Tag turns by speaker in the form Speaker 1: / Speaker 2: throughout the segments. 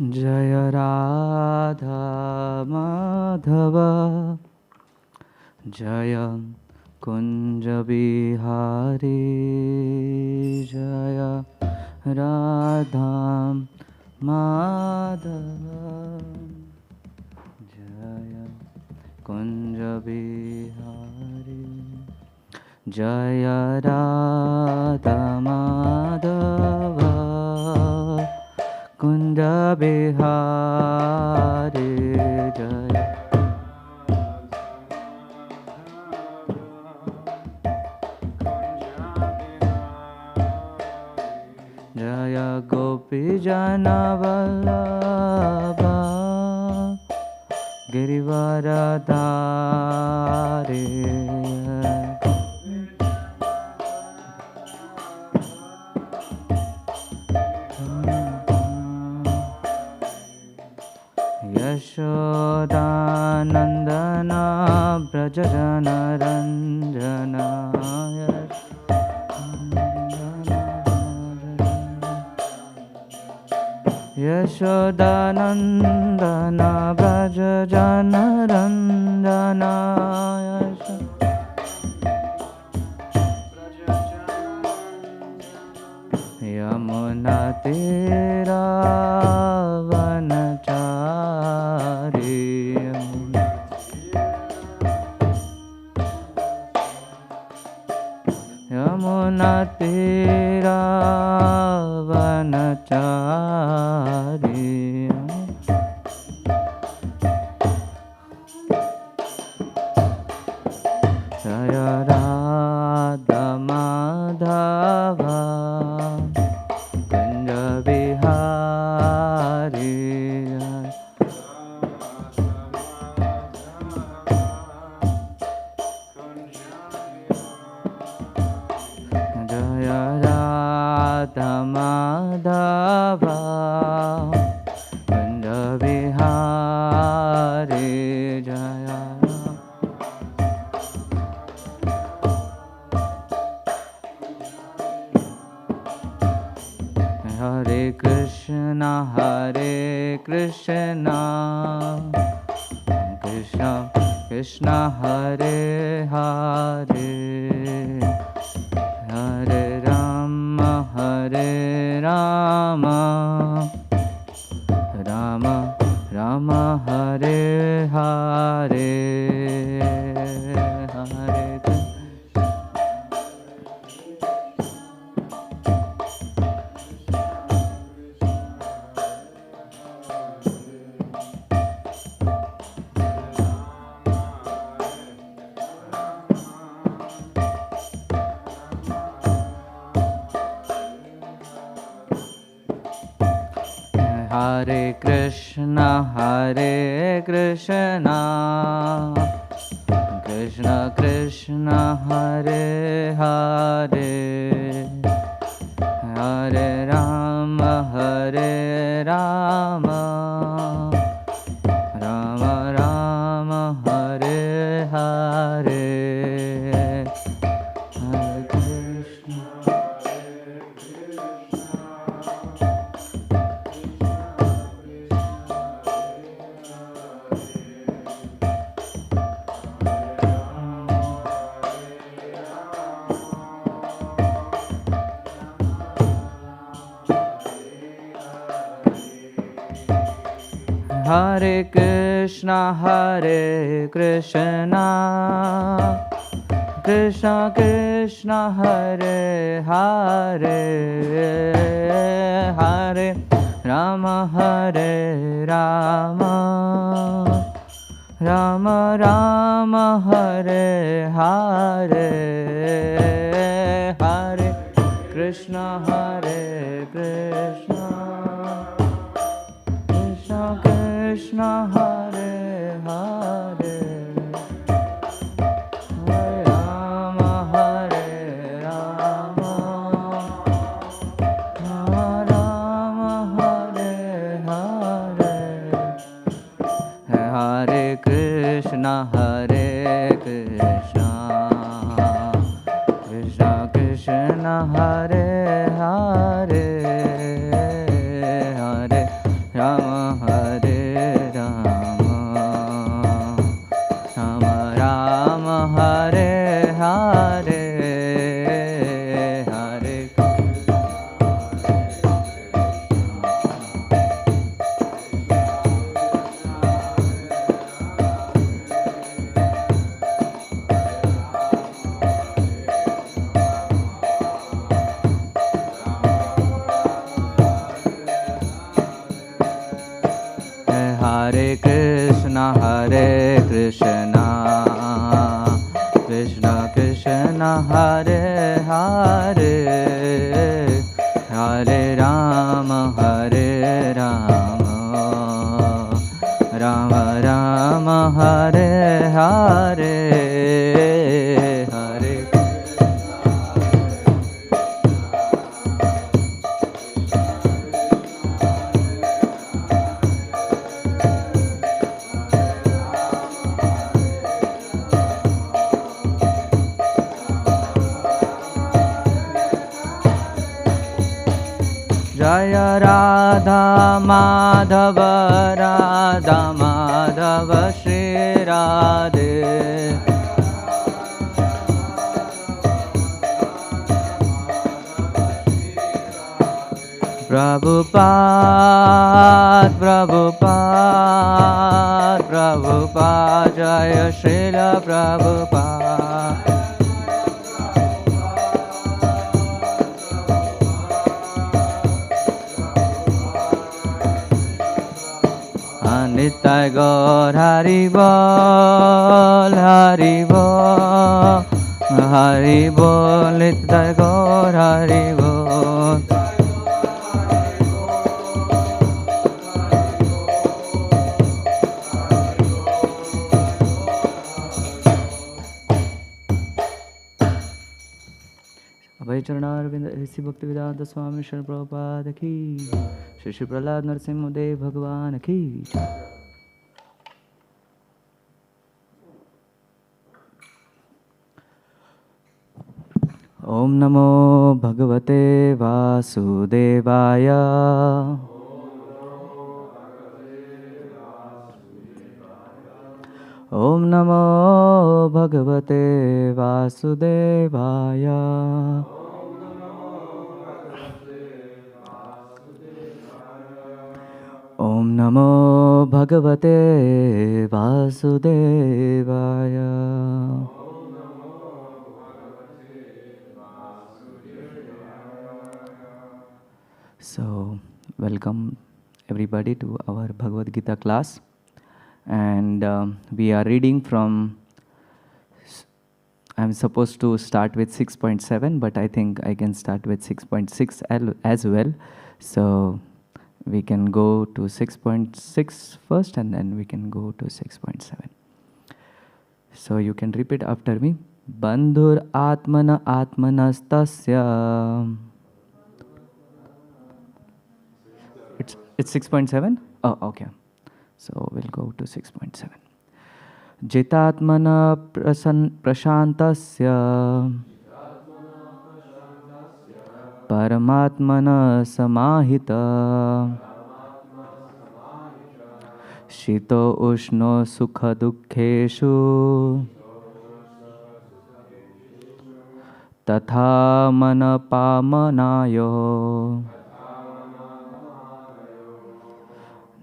Speaker 1: जय राधा माधव जय कुंज बिहारी जय राधा माधव जय कुंज बिहारी जय राधा माधव कुंज बिहारी जय जय गोपी जन वल्लभ गिरिवरधारी यशोदानंदन व्रज जन रंजन यशोदानंदन व्रज जन रंजन यमुना तीरावनचारी यमुना तीरावनचारी जय राधा माधव कुंज बिहारी जय राधा माधव कुंज बिहारी जय हरे Krishna Krishna Krishna Hare Hare Hare Ram Ram Ram Hare Hare Hare Hare Krishna Krishna Krishna Hare Hare Hare Rama Rama Rama Hare Hare Hare Krishna Hare Krishna Krishna Krishna Hare Hare Hare Rama Rama Rama Hare Hare Hare Krishna Krishna Krishna Hare Hare Hare Rama Rama Rama Hare Hare Hare Krishna Krishna Krishna Hare Hare Hare Rama Hare Krishna Krishna Krishna Hare Hare Hare Rama Rama Rama Hare Hare Hare Jaya Radha Madhava Shri Radhe Prabhupada Jaya Srila Prabhupada Nitai Gaur Hari Bol Nitai Gaur Hari Bol Abhay Charanarvind Isi Bhakti Vedanta Swami Shri Prabhupada Ki Shri Shri Prahlad Narsimha Dev Bhagwan Ki Om Namo Bhagavate Vasudevaya Om Namo Bhagavate Vasudevaya Om Namo Bhagavate Vasudevaya So, welcome everybody to our Bhagavad Gita class. And we are reading from, I'm supposed to start with 6.7, but I think I can start with 6.6 as well. So, we can go to 6.6 first and then we can go to 6.7. So, you can repeat after me. Bandhur Atmana Atmanastasya. It's 6.7? Oh, okay. So we'll go to 6.7. Jitatmana prashantasya Paramatmana samahita Shito ushno sukha dukkheshu Tatha manapamanayo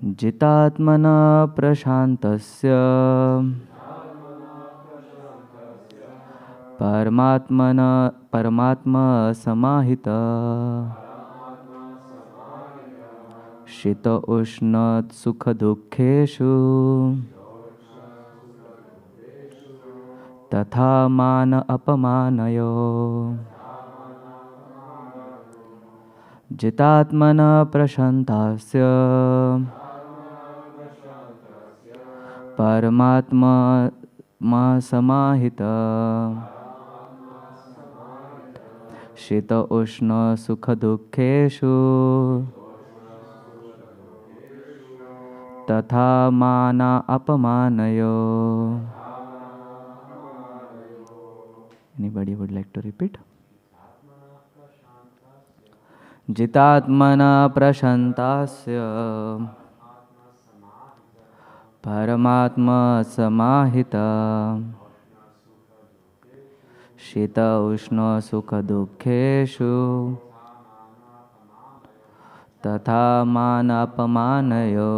Speaker 1: Jitatmana prashantasya Paramatma samahita Shita ushna sukha dukkheshu Tatha mana apamanayo Jitatmana prashantasya Paramatma samahita Shita ushna sukha dukkheshu Tatha mana apamanayo. Anybody would like to repeat? Jitatmana prashantasya Paramatma samahita Shita ushna sukha dukkheshu Tatha manapamanayo.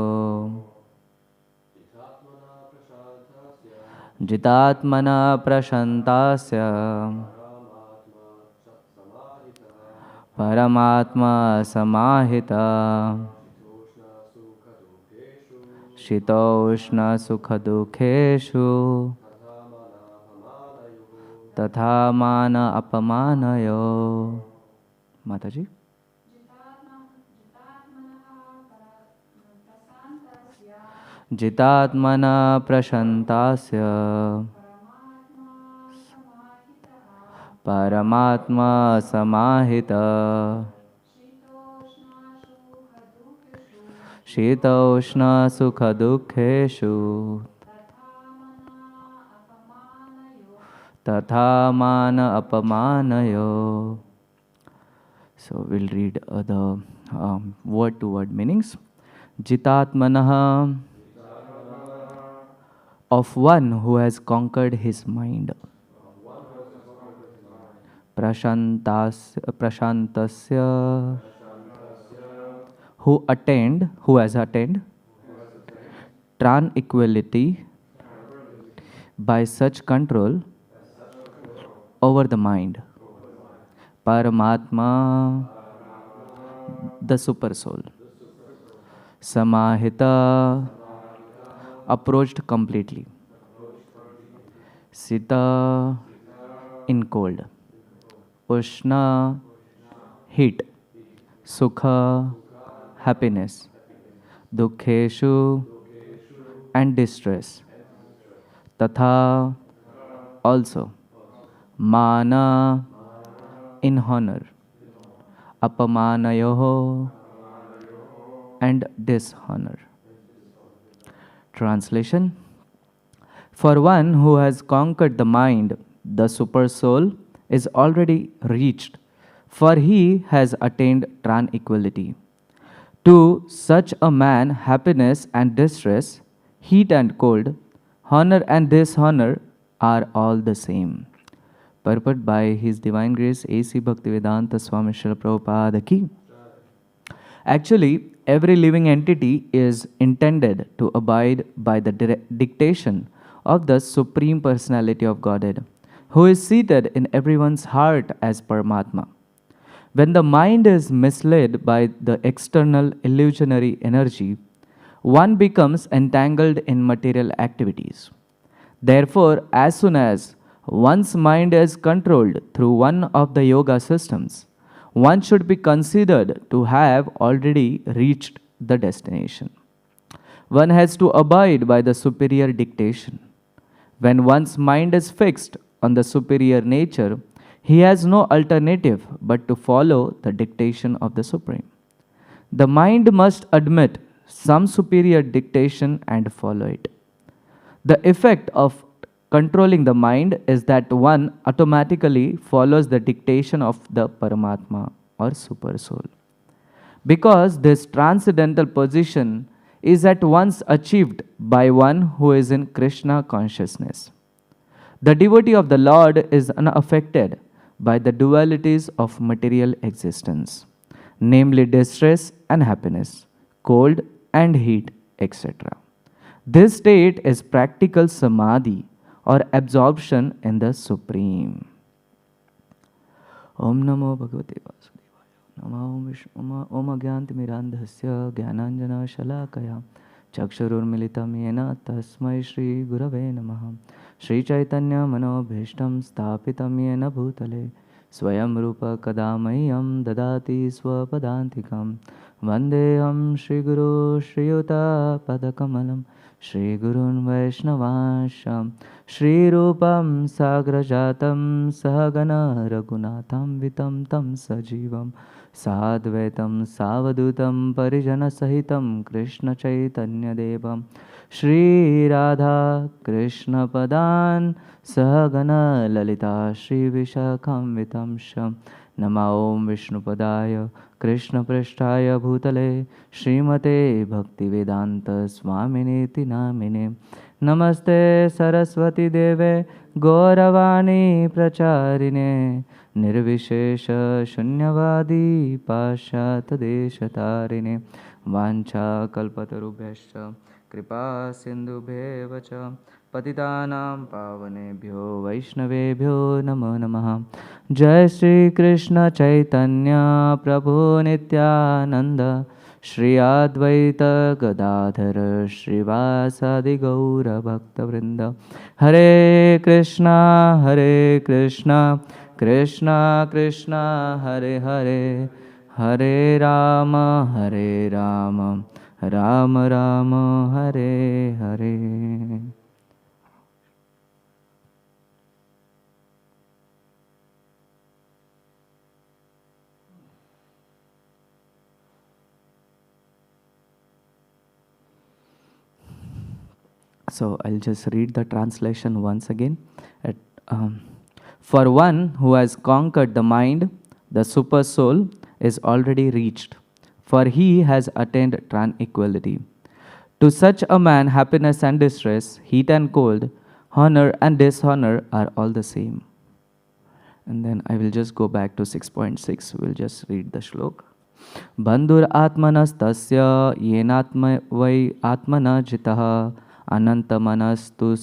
Speaker 1: Jitatmana prashantasya Paramatma samahita शीतोष्णसुखदुःखेषु तथा मान अपमानयो. Mataji. जितात्मना प्रशान्तास्य परमात्मा समाहिता शीतोष्णसुखदुःखेषु तथा मान अपमानयो. So we'll read the word to word meanings. Jitatmanah, of one who has conquered his mind. Prashantasya, who has attained tranquility by such control over the mind. Paramatma, the super soul. Samahita, approached completely. Sita, in cold. Ushna, heat. Sukha, happiness. Dukkheshu, and distress. Tatha, also. Mana, in honor. Apamanayoho, and dishonor. Translation. For one who has conquered the mind, the super soul is already reached, for he has attained tranquility. To such a man, happiness and distress, heat and cold, honor and dishonor are all the same. Purport by His Divine Grace A.C. Bhaktivedanta Swami Srila Prabhupada ki. Actually, every living entity is intended to abide by the dictation of the Supreme Personality of Godhead, who is seated in everyone's heart as Paramatma. When the mind is misled by the external illusionary energy, one becomes entangled in material activities. Therefore, as soon as one's mind is controlled through one of the yoga systems, one should be considered to have already reached the destination. One has to abide by the superior dictation. When one's mind is fixed on the superior nature, he has no alternative but to follow the dictation of the Supreme. The mind must admit some superior dictation and follow it. The effect of controlling the mind is that one automatically follows the dictation of the Paramatma or Super Soul. Because this transcendental position is at once achieved by one who is in Krishna consciousness. The devotee of the Lord is unaffected by the dualities of material existence, namely distress and happiness, cold and heat, etc. This state is practical samadhi or absorption in the Supreme. Om Namo Bhagavate Vasudevaya. Namo Vishnu Om Agyantimirandhasya Gyananjana Shalakaya Chakshururmilitam Yena Tasmai Shri Gurave Namaha. Shri Chaitanya Manobhishtam Stapitam Yena Bhutale Swayam Rupa Kadamayam Dadati Swapadantikam Vandeham Shri Guru Shri Yuta Padakamalam Shri Gurun Vaishnavasham Shri Rupam Sagrajatam Sahagana Raghunatham Vitam Tam Sajivam Sadvaitam Savadutam Parijana Sahitam Krishna Chaitanya Devam Shri Radha Krishna Padan Sahagana Lalita Shri Vishakham Vitam Sham Nama Om Vishnupadaya Krishna Prishtaya Bhutale Srimate Bhaktivedanta Swaminiti Namine Namaste Saraswati Deve Gauravani Pracharine Nirvishesha Shunyavadi Pashat Deshatarine Vancha Kalpatarubhyascha Kripa Sindhubhevacha Patitanam Pavanebhyo Vaishnavebhyo Namo Namaha. Jai Shri Krishna Chaitanya Prabhu Nityananda Shri Advaita Gadadhara Srivasadi Gaura Bhakta Vrinda. Hare Krishna, Krishna Krishna, Hare Hare, Hare Rama, Rama Rama, Hare Hare. So I'll just read the translation once again. For one who has conquered the mind, the super soul is already reached, for he has attained tranquility. To such a man, happiness and distress, heat and cold, honor and dishonor are all the same. And then I will just go back to 6.6. We'll just read the shlok. Bandhur atmanastasya yenatma vai atmana jitaha anantamanastu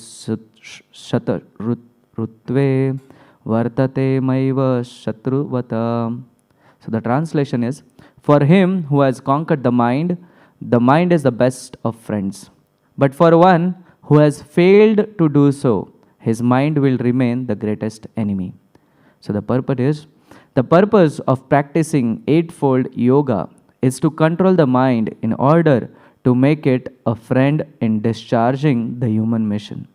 Speaker 1: shatarutve vartate maiva shatruvata. So the translation is, for him who has conquered the mind is the best of friends. But for one who has failed to do so, his mind will remain the greatest enemy. So the purpose of practicing eightfold yoga is to control the mind in order to make it a friend in discharging the human mission.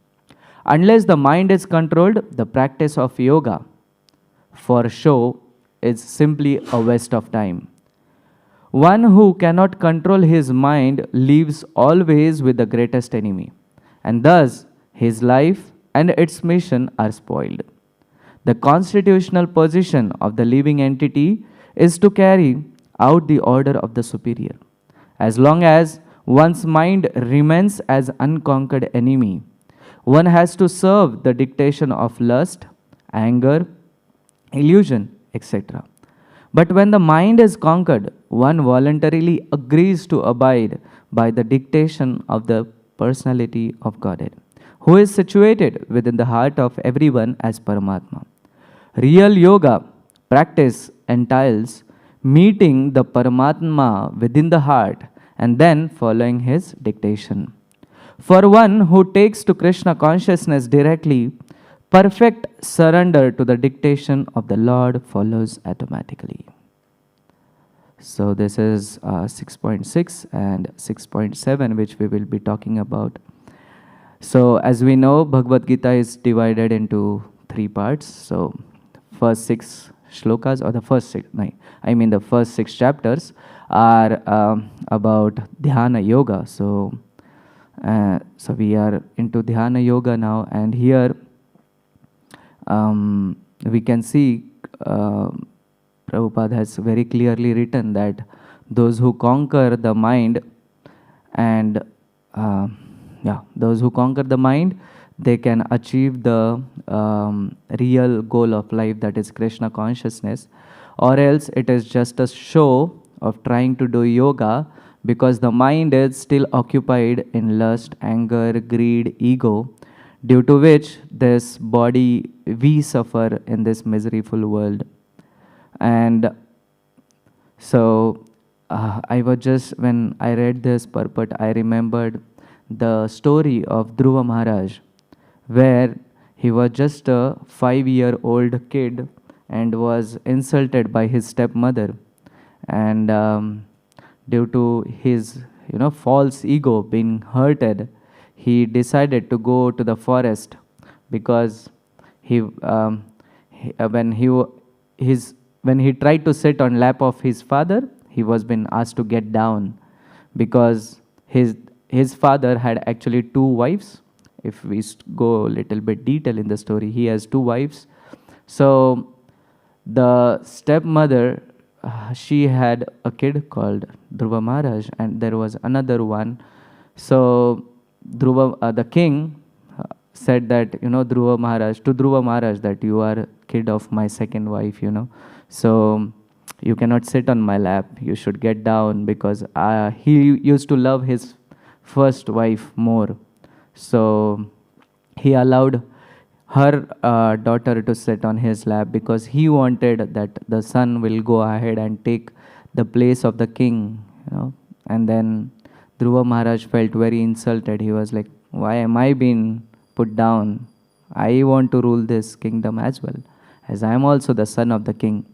Speaker 1: Unless the mind is controlled, the practice of yoga for show is simply a waste of time. One who cannot control his mind lives always with the greatest enemy, and thus his life and its mission are spoiled. The constitutional position of the living entity is to carry out the order of the superior. As long as one's mind remains as unconquered enemy, one has to serve the dictation of lust, anger, illusion, etc. But when the mind is conquered, one voluntarily agrees to abide by the dictation of the personality of Godhead, who is situated within the heart of everyone as Paramatma. Real yoga practice entails meeting the Paramatma within the heart and then following his dictation. For one who takes to Krishna consciousness directly, perfect surrender to the dictation of the Lord follows automatically. So this is 6.6 and 6.7, which we will be talking about. So as we know, Bhagavad Gita is divided into 3 parts. So first 6 shlokas, or the first 6 chapters are about Dhyana Yoga. So we are into Dhyana Yoga now, and here we can see Prabhupada has very clearly written that those who conquer the mind they can achieve the real goal of life, that is Krishna consciousness, or else it is just a show of trying to do yoga because the mind is still occupied in lust, anger, greed, ego, due to which this body we suffer in this miserable world. And so when I read this purport, I remembered the story of Dhruva Maharaj, where he was just a 5-year-old kid and was insulted by his stepmother, and due to his false ego being hurted, he decided to go to the forest because when he tried to sit on lap of his father, he was been asked to get down because his father had actually 2 wives. If we go a little bit detail in the story, he has 2 wives. So the stepmother, she had a kid called Dhruva Maharaj, and there was another one. So the king said that, Dhruva Maharaj, that you are kid of my second wife, so you cannot sit on my lap, you should get down, because he used to love his first wife more. So he allowed her daughter to sit on his lap because he wanted that the son will go ahead and take the place of the king, And then Dhruva Maharaj felt very insulted. He was like, why am I being put down? I want to rule this kingdom as well, as I am also the son of the king.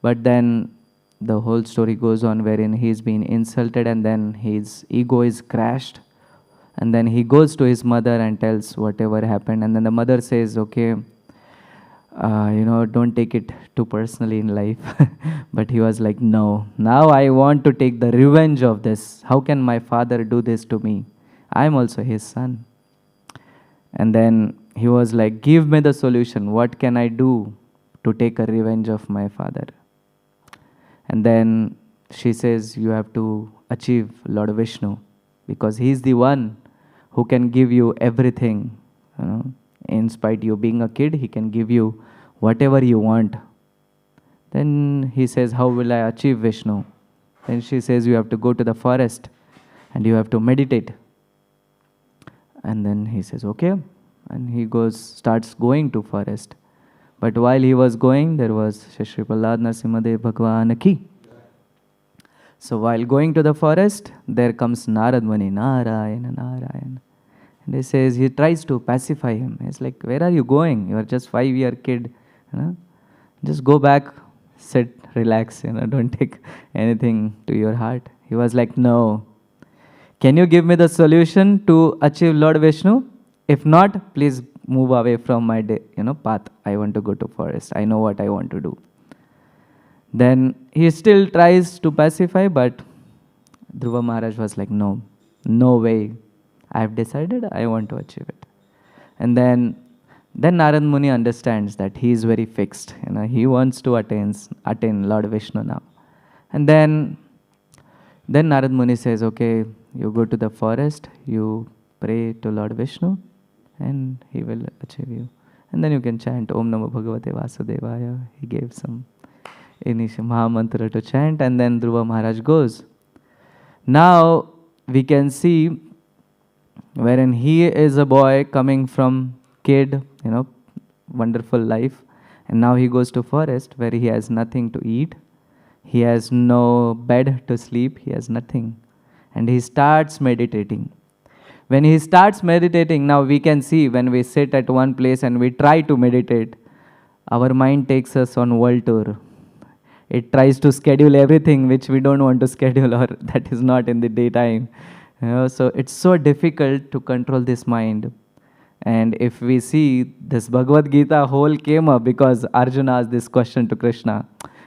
Speaker 1: But then the whole story goes on wherein he's been insulted and then his ego is crashed. And then he goes to his mother and tells whatever happened. And then the mother says, okay, don't take it too personally in life. But he was like, no, now I want to take the revenge of this. How can my father do this to me? I'm also his son. And then he was like, give me the solution. What can I do to take a revenge of my father? And then she says, you have to achieve Lord Vishnu, because he's the one who can give you everything. In spite you being a kid, he can give you whatever you want. Then he says, how will I achieve Vishnu? Then she says, you have to go to the forest and you have to meditate. And then he says, okay. And he starts going to forest. But while he was going, there was Shri Prahlad Narasimhadev Bhagwan ki. So while going to the forest, there comes Narad Muni, Narayana, Narayana. And he says, he tries to pacify him. He's like, where are you going? You are just 5-year kid. Just go back, sit, relax, don't take anything to your heart. He was like, no. Can you give me the solution to achieve Lord Vishnu? If not, please move away from my path. I want to go to forest. I know what I want to do. Then he still tries to pacify, but Dhruva Maharaj was like, no, no way. I have decided I want to achieve it. And then Narad Muni understands that he is very fixed. He wants to attain Lord Vishnu now. And then Narad Muni says, okay, you go to the forest, you pray to Lord Vishnu, and he will achieve you. And then you can chant Om Namo Bhagavate Vasudevaya. He gave some initial Mahamantra to chant, and then Dhruva Maharaj goes. Now we can see wherein he is a boy coming from kid, wonderful life, and now he goes to forest where he has nothing to eat. He has no bed to sleep. He has nothing. And he starts meditating. When he starts meditating, now we can see when we sit at one place and we try to meditate, our mind takes us on world tour. It tries to schedule everything which we don't want to schedule or that is not in the daytime. So it's so difficult to control this mind. And if we see this Bhagavad Gita whole came up because Arjuna asked this question to Krishna.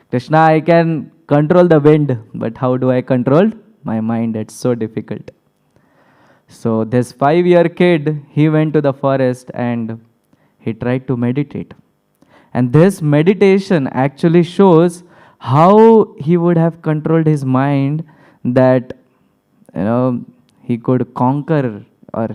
Speaker 1: Krishna, I can control the wind, but how do I control my mind? It's so difficult. So this 5-year kid, he went to the forest and he tried to meditate. And this meditation actually shows how he would have controlled his mind that, he could conquer, or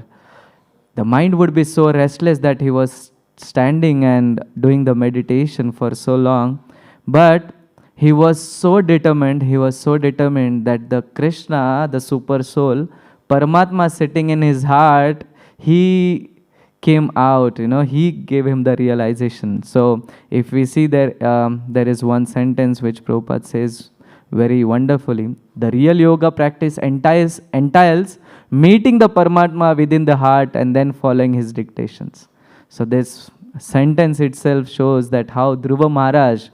Speaker 1: the mind would be so restless that he was standing and doing the meditation for so long. But he was so determined that the Krishna, the super soul, Paramatma sitting in his heart, he came out, he gave him the realization. So if we see there is one sentence which Prabhupada says very wonderfully. The real yoga practice entails meeting the Paramatma within the heart and then following his dictations. So this sentence itself shows that how Dhruva Maharaj,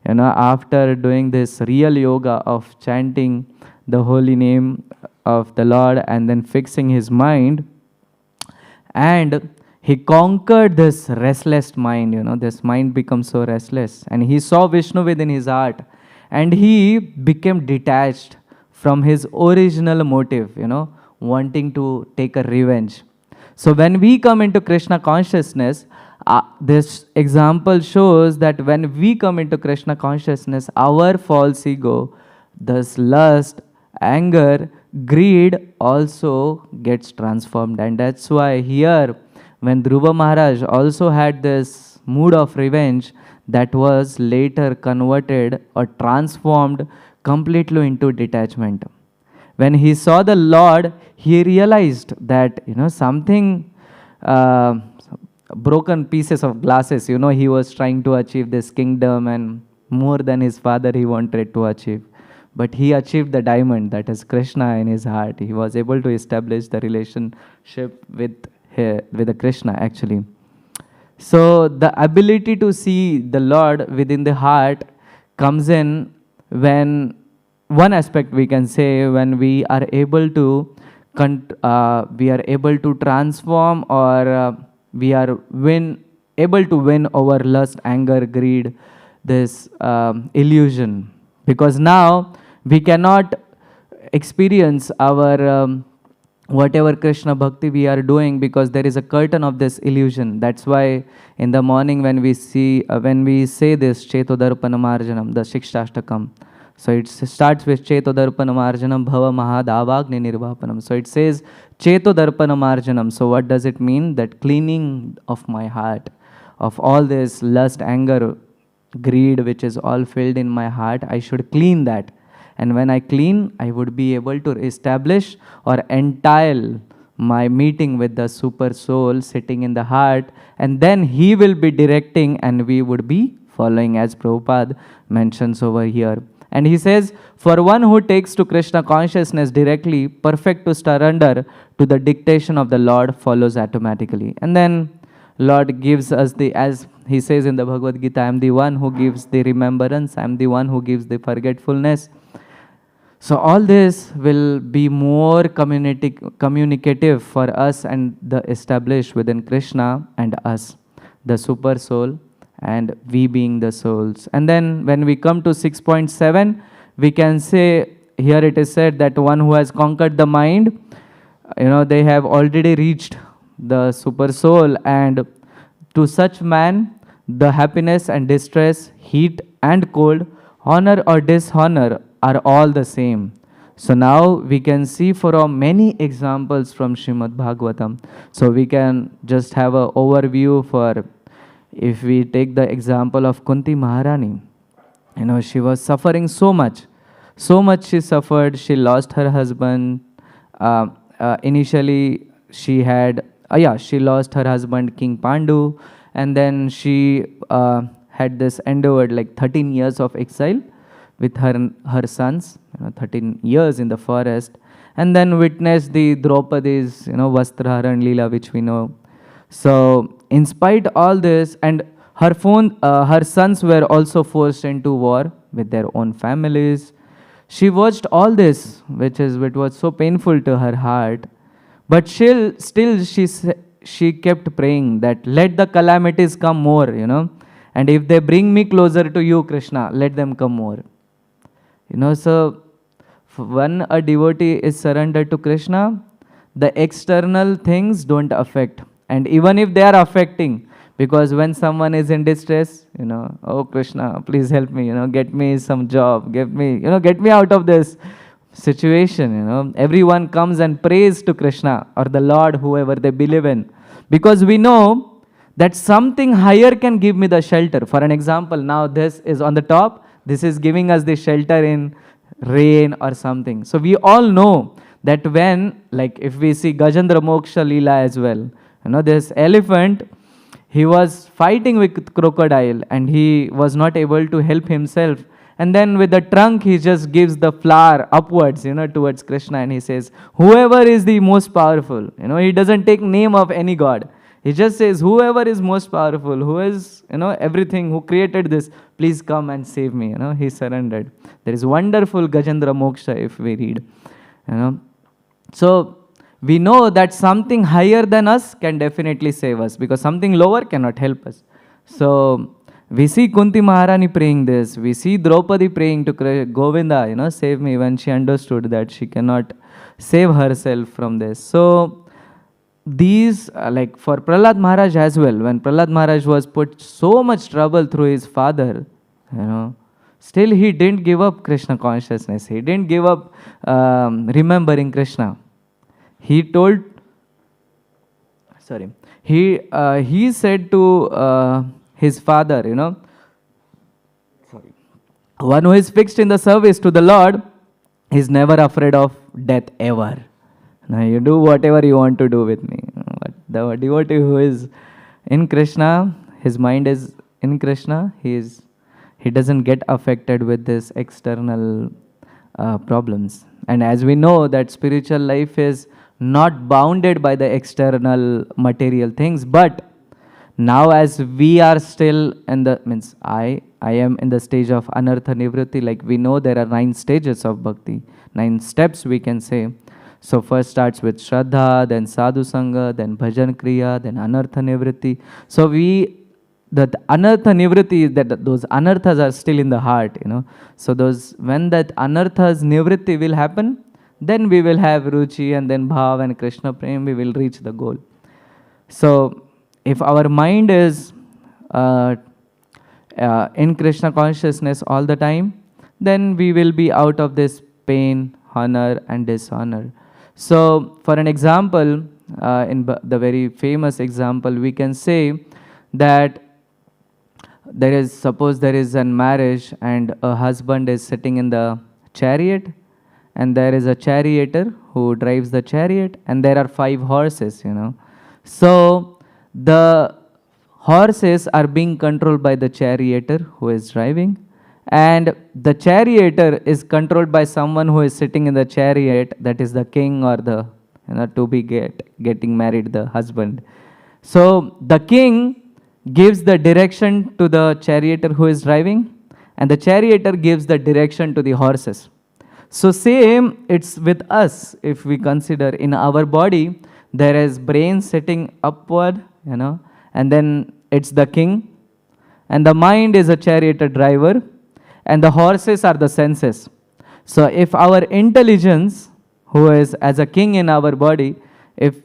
Speaker 1: after doing this real yoga of chanting the holy name of the Lord and then fixing his mind, and he conquered this restless mind, this mind becomes so restless, and he saw Vishnu within his heart, and he became detached from his original motive, wanting to take a revenge. So when we come into Krishna consciousness, this example shows that when we come into Krishna consciousness, our false ego, this lust, anger, greed also gets transformed. And that's why here, when Dhruva Maharaj also had this mood of revenge, that was later converted or transformed completely into detachment. When he saw the Lord, he realized that, something, broken pieces of glasses, he was trying to achieve this kingdom and more than his father he wanted to achieve. but he achieved the diamond, that is Krishna, in his heart. He was able to establish the relationship with the Krishna actually. So the ability to see the Lord within the heart comes in when, one aspect we can say, when we are able to transform, or we are able to win over lust, anger, greed, this illusion. Because now we cannot experience our whatever Krishna bhakti we are doing, because there is a curtain of this illusion. That's why in the morning when we say this Chetodarpanamarjanam, the Shikshashtakam, so it starts with Chetodarpanamarjanam bhava mahadavagni nirvapanam. So it says Chetodarpanamarjanam. So what does it mean? That cleaning of my heart of all this lust, anger, greed, which is all filled in my heart. I should clean that. And when I clean, I would be able to establish or entail my meeting with the super soul sitting in the heart, and then he will be directing and we would be following, as Prabhupada mentions over here. And he says, for one who takes to Krishna consciousness directly, perfect to surrender to the dictation of the Lord follows automatically. And then Lord gives us as he says in the Bhagavad Gita, I am the one who gives the remembrance, I am the one who gives the forgetfulness. So all this will be more communicative for us and the established within Krishna and us, the super soul, and we being the souls. And then when we come to 6.7, we can say, here it is said that one who has conquered the mind, they have already reached the super soul, and to such man, the happiness and distress, heat and cold, honor or dishonor are all the same. So now we can see for many examples from Srimad-Bhagavatam. So we can just have an overview for, if we take the example of Kunti Maharani, she was suffering so much she suffered. She lost her husband. Initially, she lost her husband, King Pandu, and then she had this endured like 13 years of exile with her sons, 13 years in the forest, and then witnessed the Draupadi's, Vastraharan Leela, which we know. So, in spite all this, and her sons were also forced into war with their own families. She watched all this, which was so painful to her heart, but still she kept praying that let the calamities come more, and if they bring me closer to you, Krishna, let them come more. So when a devotee is surrendered to Krishna, the external things don't affect. And even if they are affecting, because when someone is in distress, oh Krishna, please help me, get me some job, get me out of this situation, everyone comes and prays to Krishna or the Lord, whoever they believe in, because we know that something higher can give me the shelter. For an example, now this is on the top, this is giving us the shelter in rain or something. So we all know that when, like if we see Gajendra Moksha Leela as well, this elephant, he was fighting with crocodile and he was not able to help himself. And then with the trunk, he just gives the flower upwards, towards Krishna, and he says, whoever is the most powerful, he doesn't take name of any god. He just says, whoever is most powerful, who is, everything, who created this, please come and save me. He surrendered. There is wonderful Gajendra Moksha if we read. So we know that something higher than us can definitely save us, because something lower cannot help us. So we see Kunti Maharani praying this. We see Draupadi praying to Govinda, save me, when she understood that she cannot save herself from this. So these, like for Prahlad Maharaj as well, when Prahlad Maharaj was put so much trouble through his father, still he didn't give up Krishna consciousness. He didn't give up remembering Krishna. He told, he said to his father, one who is fixed in the service to the Lord is never afraid of death ever. Now you do whatever you want to do with me. But the devotee who is in Krishna, his mind is in Krishna, he doesn't get affected with this external problems. And as we know that spiritual life is not bounded by the external material things, but now as we are still in the, means I am in the stage of anartha nivritti, like we know there are 9 stages of bhakti, 9 steps we can say. So first starts with Shraddha, then Sadhu Sangha, then Bhajan Kriya, then Anartha Nivritti. So that Anartha Nivritti is that those Anarthas are still in the heart, you know. So those, when that Anarthas Nivritti will happen, then we will have Ruchi and then Bhav and Krishna Prem, we will reach the goal. So if our mind is in Krishna consciousness all the time, then we will be out of this pain, honor and dishonor. So for an example, the very famous example, we can say that suppose there is a marriage and a husband is sitting in the chariot and there is a charioteer who drives the chariot and there are 5 horses, you know. So the horses are being controlled by the charioteer who is driving, and the charioteer is controlled by someone who is sitting in the chariot, that is the king or the, you know, to be getting married, the husband. So the king gives the direction to the charioteer who is driving, and the charioteer gives the direction to the horses. So same, it's with us. If we consider in our body, there is brain sitting upward, you know, and then it's the king, and the mind is a charioteer driver, and the horses are the senses. So if our intelligence, who is as a king in our body, if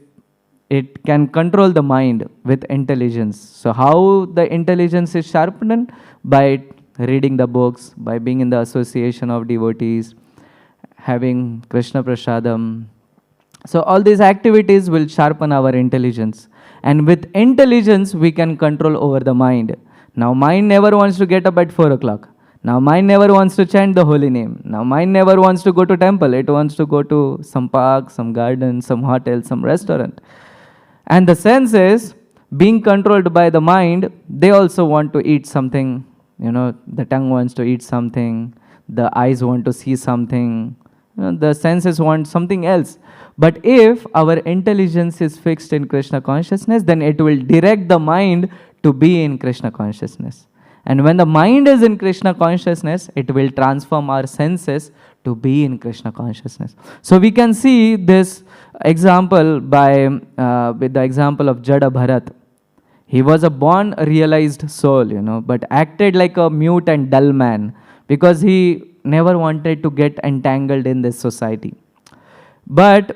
Speaker 1: it can control the mind with intelligence. So how the intelligence is sharpened? By reading the books, by being in the association of devotees, having Krishna Prasadam. So all these activities will sharpen our intelligence. And with intelligence, we can control over the mind. Now mind never wants to get up at 4 o'clock. Now mind never wants to chant the holy name. Now mind never wants to go to temple. It wants to go to some park, some garden, some hotel, some restaurant. And the senses, being controlled by the mind, they also want to eat something. You know, the tongue wants to eat something. The eyes want to see something. You know, the senses want something else. But if our intelligence is fixed in Krishna consciousness, then it will direct the mind to be in Krishna consciousness. And when the mind is in Krishna consciousness, it will transform our senses to be in Krishna consciousness. So we can see this example by with the example of Jada Bharat. He was a born realized soul, you know, but acted like a mute and dull man because he never wanted to get entangled in this society. But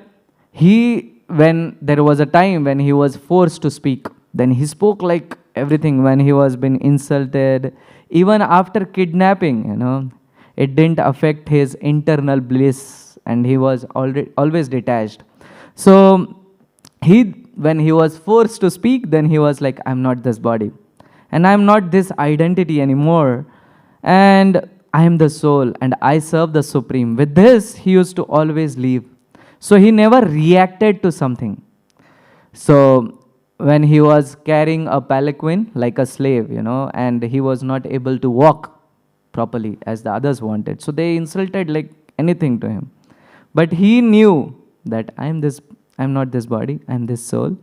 Speaker 1: when there was a time when he was forced to speak, then he spoke like everything. When he was been insulted, even after kidnapping, you know, it didn't affect his internal bliss, and he was always detached. So when he was forced to speak, then he was like, I'm not this body, and I'm not this identity anymore, and I am the soul, and I serve the Supreme. With this, he used to always leave. So he never reacted to something. So when he was carrying a palanquin like a slave, you know, and he was not able to walk properly as the others wanted. So they insulted like anything to him. But he knew that I'm not this body, I'm this soul.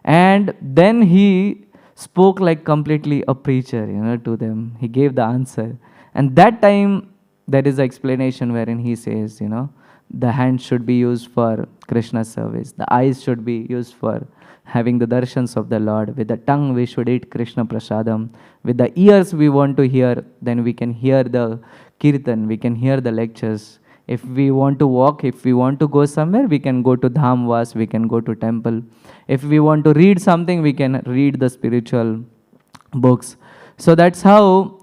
Speaker 1: And then he spoke like completely a preacher, you know, to them. He gave the answer. And that time, there is an explanation wherein he says, you know, the hand should be used for Krishna's service. The eyes should be used for having the darshans of the Lord. With the tongue, we should eat Krishna Prasadam. With the ears, we want to hear, then we can hear the kirtan, we can hear the lectures. If we want to walk, if we want to go somewhere, we can go to Dhamvas, we can go to temple. If we want to read something, we can read the spiritual books. So that's how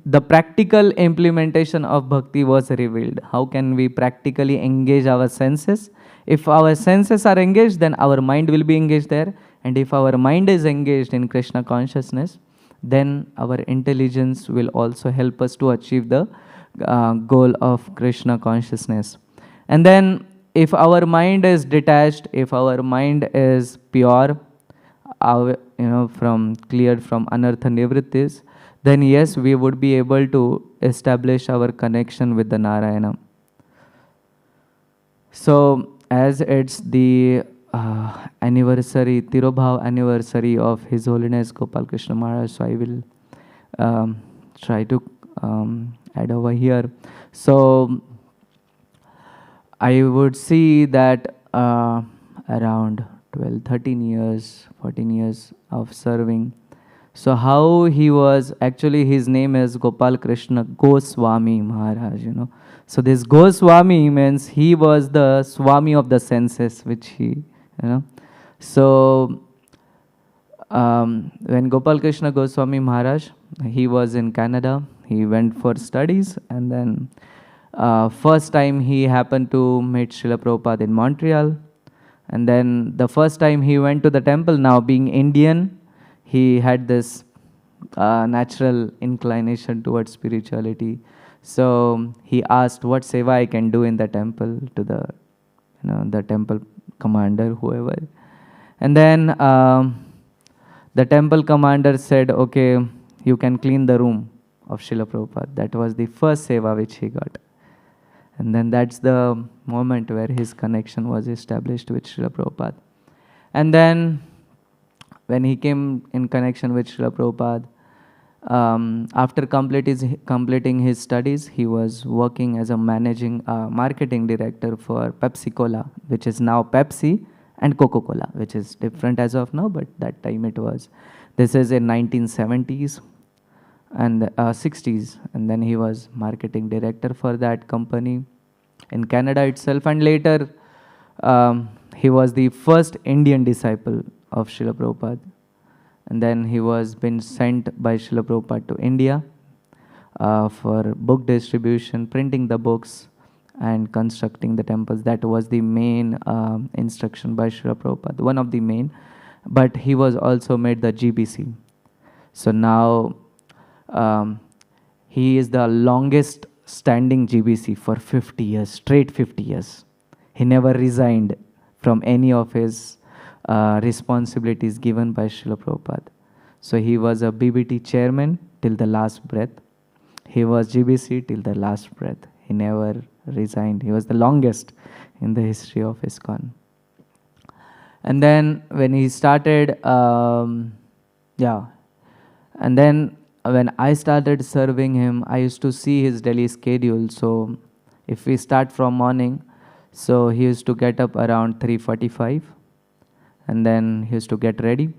Speaker 1: the practical implementation of bhakti was revealed. How can we practically engage our senses? If our senses are engaged, then our mind will be engaged there. And if our mind is engaged in Krishna consciousness, then our intelligence will also help us to achieve the goal of Krishna consciousness. And then if our mind is detached, if our mind is pure, cleared from anartha nivrittis, then yes, we would be able to establish our connection with the Narayana. So as it's the anniversary, Tirobhav anniversary of His Holiness Gopal Krishna Maharaj, so I will try to add over here. So I would see that around 12, 13 years, 14 years of serving. So how he was, actually his name is Gopal Krishna Goswami Maharaj, So this Goswami means he was the Swami of the senses, which So when Gopal Krishna Goswami Maharaj, he was in Canada, he went for studies, and then first time he happened to meet Srila Prabhupada in Montreal. And then the first time he went to the temple, now being Indian, he had this natural inclination towards spirituality. So he asked what seva I can do in the temple to the temple commander, whoever. And then the temple commander said, okay, you can clean the room of Srila Prabhupada. That was the first seva which he got. And then that's the moment where his connection was established with Srila Prabhupada. And then when he came in connection with Srila Prabhupada, after completing his studies, he was working as a marketing director for Pepsi Cola, which is now Pepsi, and Coca-Cola, which is different as of now, but that time it was. This is in 1970s and 60s, and then he was marketing director for that company in Canada itself, and later he was the first Indian disciple of Srila Prabhupada, and then he was been sent by Srila Prabhupada to India for book distribution, printing the books and constructing the temples. That was the main instruction by Srila Prabhupada, one of the main, but he was also made the GBC. So now he is the longest standing GBC for 50 years, straight 50 years. He never resigned from any of his responsibilities given by Srila Prabhupada. So he was a BBT chairman till the last breath. He was GBC till the last breath. He never resigned. He was the longest in the history of ISKCON. And then when he started, and then when I started serving him, I used to see his daily schedule. So if we start from morning, so he used to get up around 3:45, and then he used to get ready.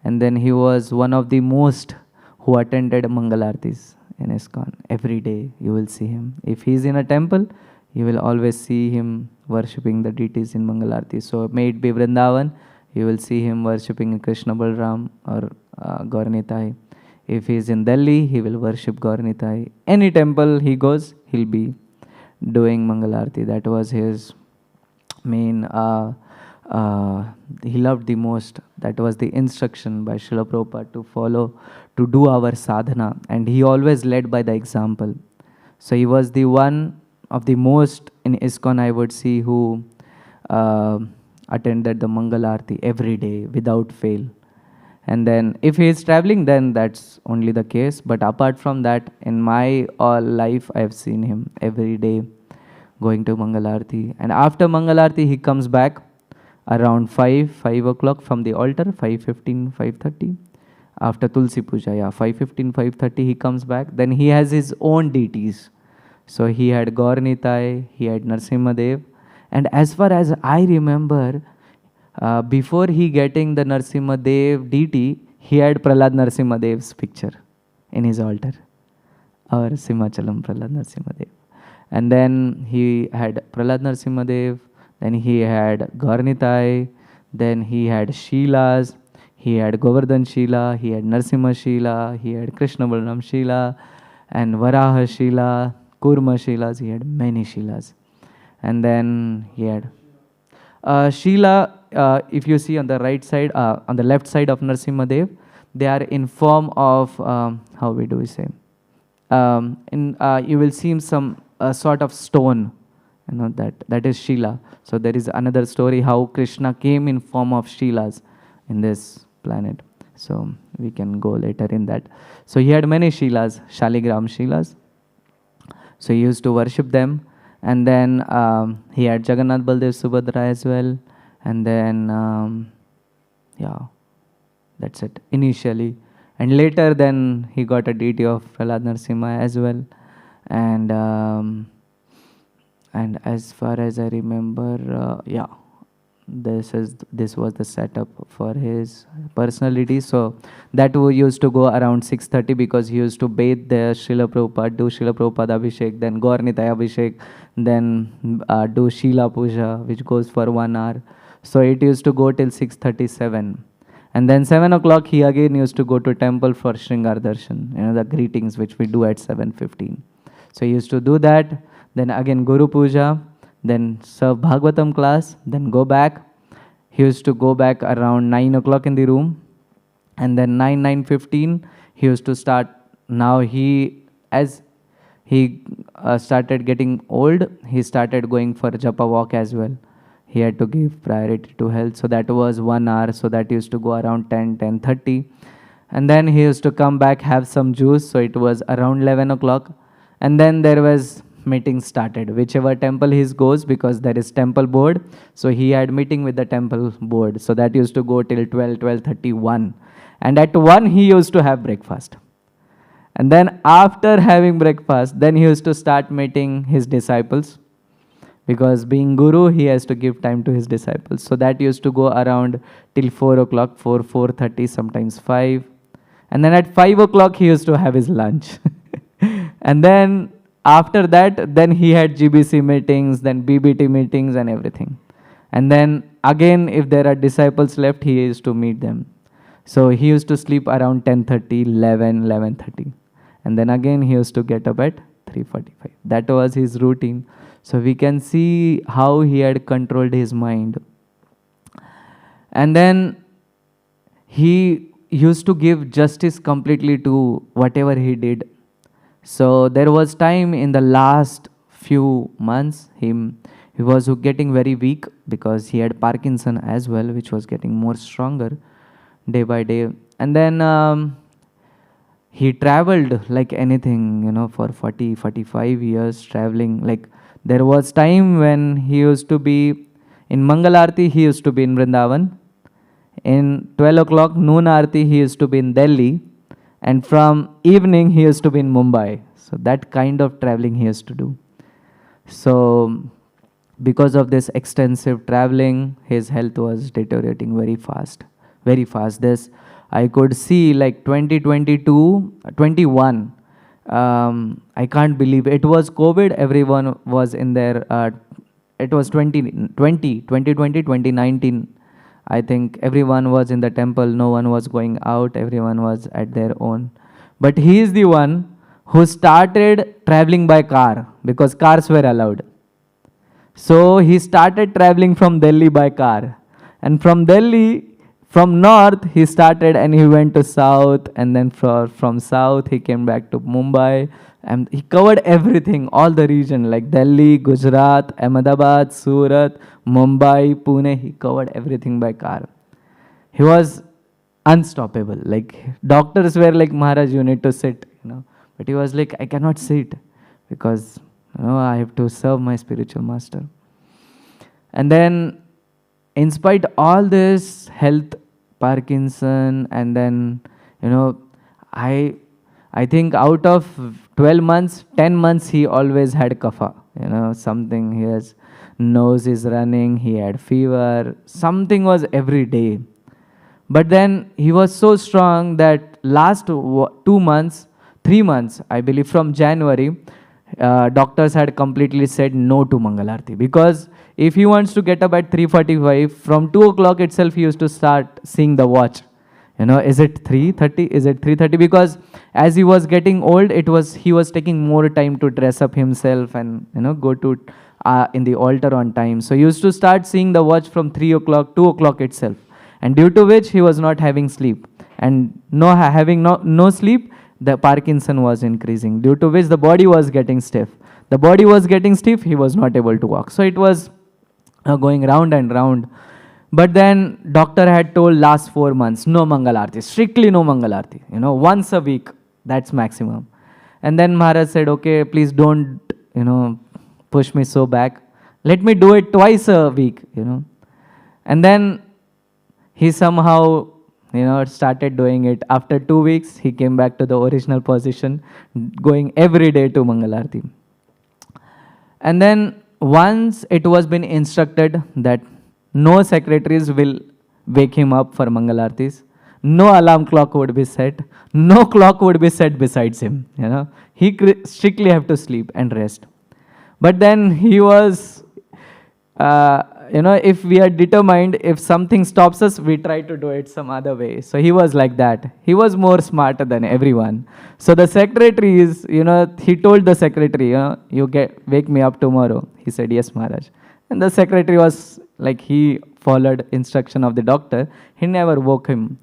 Speaker 1: And then he was one of the most who attended Mangalartis in ISKCON. Every day you will see him. If he is in a temple, you will always see him worshipping the deities in Mangalarti. So may it be Vrindavan, you will see him worshipping Krishna Balram or Gauranitai. If he is in Delhi, he will worship Gauranitai. Any temple he goes, he'll be doing Mangalarti. That was his main, he loved the most. That was the instruction by Srila Prabhupada to follow, to do our sadhana. And he always led by the example. So he was the one of the most in ISKCON, I would see, who attended the Mangalarti every day without fail. And then if he is traveling, then that's only the case. But apart from that, in my all life, I have seen him every day going to Mangalarti. And after Mangalarti, he comes back around 5 o'clock from the altar, 5:15, 5:30. After Tulsi Puja, 5:15, 5:30, he comes back. Then he has his own deities. So he had Gauranitai, he had Narsimhadev. And as far as I remember, before he getting the Narsimhadev deity, he had Prahlad Narsimhadev's picture in his altar, or Simhachalam Prahlad Narsimhadev. And then he had Prahlad Narsimhadev, then he had Gauranitai, then he had Shilas, he had Govardhan Shila, he had Narsimha Shila, he had Krishna Balram Shila, and Varaha Shila, Kurma Shilas, he had many Shilas. And then he had Shila, if you see on the right side, on the left side of Narsimhadev, they are in form of, how we do we say? You will see some sort of stone, that is Shila. So there is another story how Krishna came in form of Shilas in this planet. So we can go later in that. So he had many Shilas, Shaligram Shilas. So he used to worship them. And then he had Jagannath, Baldev, Subhadra as well. And then, yeah, that's it initially. And later then he got a deity of Prahlad Narasimha as well. And as far as I remember, yeah, this was the setup for his personality. So that we used to go around 6:30 because he used to bathe there, Srila Prabhupada, do Srila Prabhupada Abhishek, then Gaur Nitai Abhishek, then do Sheela Puja, which goes for 1 hour. So it used to go till 6:37. And then 7 o'clock he again used to go to temple for Shringar Darshan, the greetings which we do at 7:15. So he used to do that, then again Guru Puja, then serve Bhagavatam class, then go back. He used to go back around 9 o'clock in the room, and then 9:15 he used to start. Now as he started getting old, he started going for japa walk as well. He had to give priority to health, so that was 1 hour, so that used to go around 10:30. And then he used to come back, have some juice, so it was around 11 o'clock. And then there was meeting started, whichever temple he goes, because there is temple board. So he had meeting with the temple board. So that used to go till 12:31. And at 1 he used to have breakfast. And then after having breakfast, then he used to start meeting his disciples. Because being guru, he has to give time to his disciples. So that used to go around till 4 o'clock, 4:30, sometimes 5. And then at 5 o'clock he used to have his lunch. And then after that, then he had GBC meetings, then BBT meetings and everything. And then again, if there are disciples left, he used to meet them. So he used to sleep around 10:30, 11:30. And then again, he used to get up at 3:45. That was his routine. So we can see how he had controlled his mind. And then he used to give justice completely to whatever he did. So there was time in the last few months, he was getting very weak because he had Parkinson as well, which was getting more stronger day by day. And then he traveled like anything, for 40, 45 years traveling. Like there was time when he used to be in Mangal Aarti, he used to be in Vrindavan. In 12 o'clock noon Aarti, he used to be in Delhi. And from evening, he used to be in Mumbai. So that kind of traveling he used to do. So because of this extensive traveling, his health was deteriorating very fast. Very fast. This I could see like 2022, 21. I can't believe it was COVID. Everyone was in their, it was 2020, 2019. I think everyone was in the temple, no one was going out, everyone was at their own. But he is the one who started traveling by car because cars were allowed. So he started traveling from Delhi by car. And from Delhi, from north, he started and he went to south. And then from south, he came back to Mumbai. And he covered everything, all the region like Delhi, Gujarat, Ahmedabad, Surat, Mumbai, Pune. He covered everything by car. He was unstoppable. Like doctors were like, Maharaj, you need to sit. But he was like, I cannot sit because I have to serve my spiritual master. And then in spite all this health, Parkinson, and then I think out of 12 months, 10 months he always had kapha. Something, his nose is running, he had fever, something was every day. But then he was so strong that last 2 months, 3 months, I believe from January, doctors had completely said no to Mangalarti. Because if he wants to get up at 3:45, from 2 o'clock itself he used to start seeing the watch. Is it 3:30? Is it 3:30? Because as he was getting old, he was taking more time to dress up himself and go to in the altar on time. So he used to start seeing the watch from 3 o'clock, 2 o'clock itself. And due to which he was not having sleep. And having no sleep, the Parkinson was increasing. Due to which the body was getting stiff. The body was getting stiff, he was not able to walk. So it was going round and round. But then doctor had told last 4 months, no Mangal Aarti, strictly no Mangal Aarti. Once a week, that's maximum. And then Maharaj said, okay, please don't, push me so back. Let me do it twice a week, you know. And then he somehow, you know, started doing it. After 2 weeks, he came back to the original position, going every day to Mangalarti. And then once it was been instructed that no secretaries will wake him up for Mangalartis, no alarm clock would be set, no clock would be set besides him, you know. He strictly have to sleep and rest. But then he was, you know, if we are determined, if something stops us, we try to do it some other way. So he was like that. He was more smarter than everyone. So the secretary is, you know, he told the secretary, you know, wake me up tomorrow. He said, yes, Maharaj. And the secretary was like, he followed instruction of the doctor. He never woke him.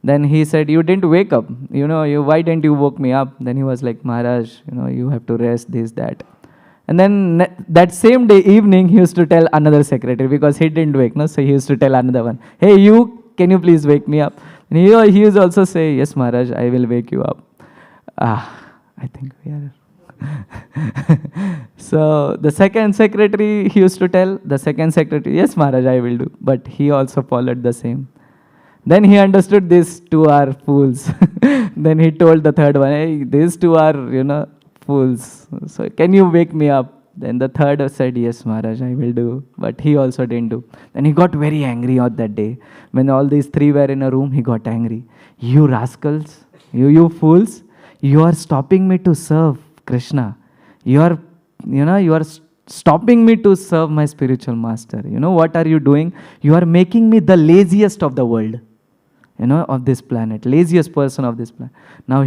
Speaker 1: Then he said, you didn't wake up. You know, why didn't you woke me up? Then he was like, Maharaj, you know, you have to rest, this, that. And then that same day evening, he used to tell another secretary, because he didn't wake, no? So he used to tell another one, hey, can you please wake me up? And he used also say, yes, Maharaj, I will wake you up. I think we are. So the second secretary, he used to tell the second secretary, yes, Maharaj, I will do. But he also followed the same. Then he understood these two are fools. Then he told the third one, hey, these two are, you know, fools. So can you wake me up? Then the third said, yes, Maharaj, I will do. But he also didn't do. Then he got very angry on that day. When all these three were in a room, he got angry. You rascals, you fools, you are stopping me to serve Krishna. You are stopping me to serve my spiritual master. You know, what are you doing? You are making me the laziest of the world, you know, of this planet, laziest person of this planet. Now,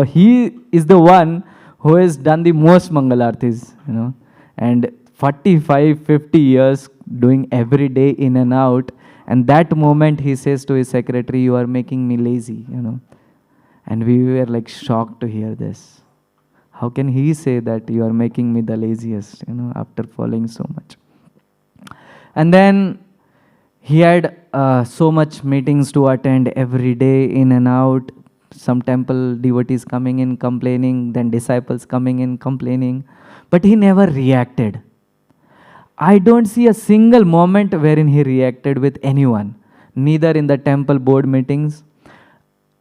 Speaker 1: he is the one who has done the most Mangalartis, you know, and 45, 50 years doing every day in and out. And that moment he says to his secretary, you are making me lazy, you know. And we were like shocked to hear this. How can he say that you are making me the laziest, you know, after following so much? And then he had so much meetings to attend every day in and out. Some temple devotees coming in complaining, then disciples coming in complaining. But he never reacted. I don't see a single moment wherein he reacted with anyone. Neither in the temple board meetings.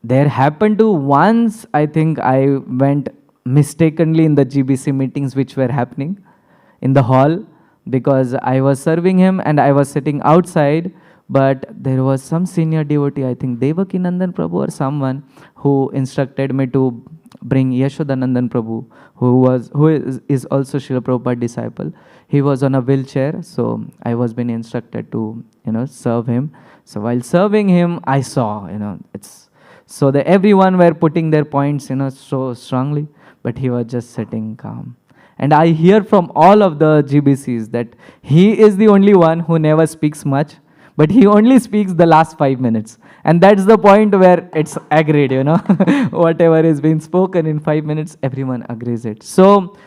Speaker 1: There happened to once, I think I went mistakenly in the GBC meetings which were happening in the hall, because I was serving him and I was sitting outside. But there was some senior devotee, I think Devakinandan Prabhu or someone, who instructed me to bring Yashodanandan Prabhu, who is also Srila Prabhupada disciple. He was on a wheelchair, so I was being instructed to, you know, serve him. So while serving him, I saw, you know, so that everyone were putting their points, you know, so strongly, but he was just sitting calm. And I hear from all of the GBCs that he is the only one who never speaks much, but he only speaks the last 5 minutes. And that's the point where it's agreed, you know. Whatever is being spoken in 5 minutes, everyone agrees it. So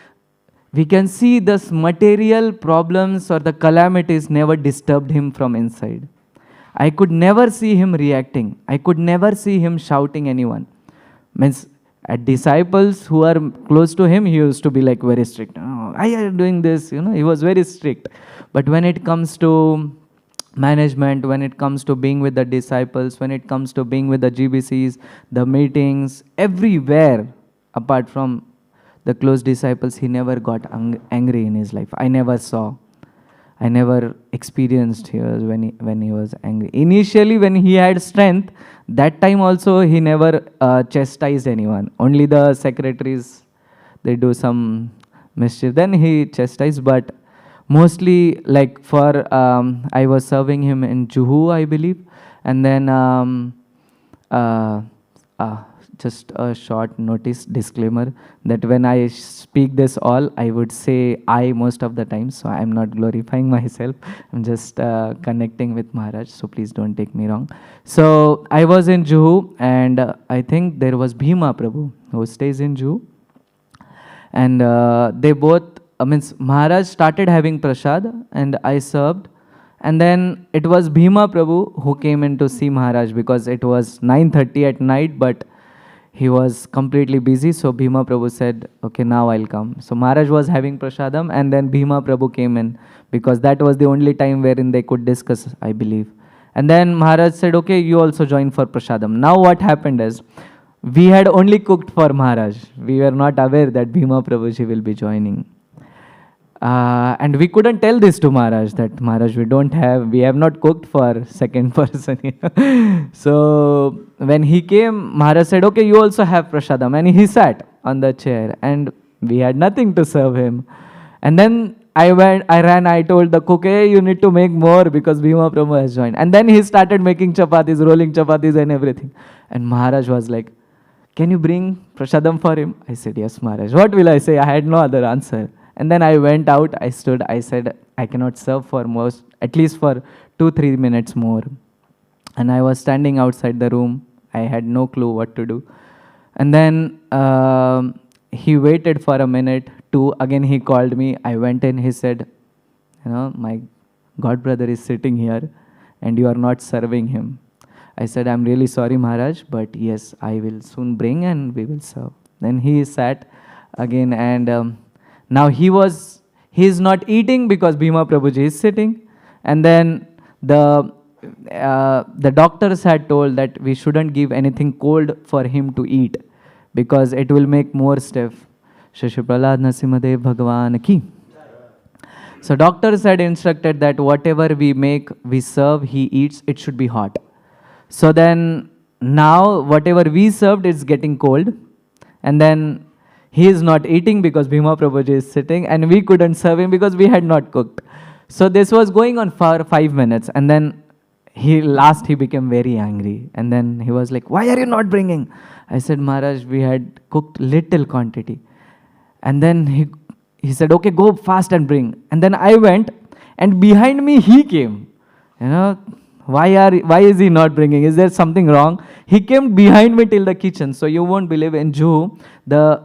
Speaker 1: we can see this material problems or the calamities never disturbed him from inside. I could never see him reacting. I could never see him shouting anyone. Means at disciples who are close to him, he used to be like very strict. Oh, why are you doing this? You know, he was very strict. But when it comes to management, when it comes to being with the disciples, when it comes to being with the GBCs, the meetings, everywhere, apart from the close disciples, he never got angry in his life. I never saw. I never experienced here when he was angry. Initially, when he had strength, that time also he never chastised anyone. Only the secretaries, they do some mischief. Then he chastised, but mostly like for, I was serving him in Juhu, I believe. And then just a short notice, disclaimer, that when I speak this all, I would say I most of the time, so I'm not glorifying myself. I'm just connecting with Maharaj, so please don't take me wrong. So I was in Juhu, and I think there was Bhima Prabhu, who stays in Juhu. And they both, means Maharaj started having prasad, and I served. And then it was Bhima Prabhu who came in to see Maharaj, because it was 9:30 at night, but he was completely busy, so Bhima Prabhu said, okay, now I'll come. So Maharaj was having prasadam, and then Bhima Prabhu came in, because that was the only time wherein they could discuss, I believe. And then Maharaj said, okay, you also join for prasadam. Now what happened is, we had only cooked for Maharaj. We were not aware that Bhima Prabhuji will be joining. And we couldn't tell this to Maharaj, that Maharaj, we have not cooked for second person. So when he came, Maharaj said, okay, you also have prasadam. And he sat on the chair, and we had nothing to serve him. And then I told the cook, hey, you need to make more because Bhima Prabhu has joined. And then he started making chapatis, rolling chapatis and everything. And Maharaj was like, can you bring prasadam for him? I said, yes, Maharaj. What will I say? I had no other answer. And then I went out, I stood, I said, I cannot serve for at least for 2-3 minutes more. And I was standing outside the room. I had no clue what to do. And then he waited for a minute, 2, again he called me. I went in, he said, my god brother is sitting here and you are not serving him. I said, I'm really sorry, Maharaj, but yes, I will soon bring and we will serve. Then he sat again, and now he is not eating because Bhima Prabhuji is sitting. And then the doctors had told that we shouldn't give anything cold for him to eat because it will make more stiff. Shri Prahlad Narasimhadev Bhagavan ki. So doctors had instructed that whatever we make, we serve, he eats, it should be hot. So then now whatever we served is getting cold, and then he is not eating because Bhima Prabhuji is sitting, and we couldn't serve him because we had not cooked. So this was going on for 5 minutes, and then he became very angry, and then he was like, why are you not bringing? I said, Maharaj, we had cooked little quantity. And then he said, okay, go fast and bring. And then I went, and behind me he came. Why is he not bringing? Is there something wrong? He came behind me till the kitchen. So you won't believe, in Juhu,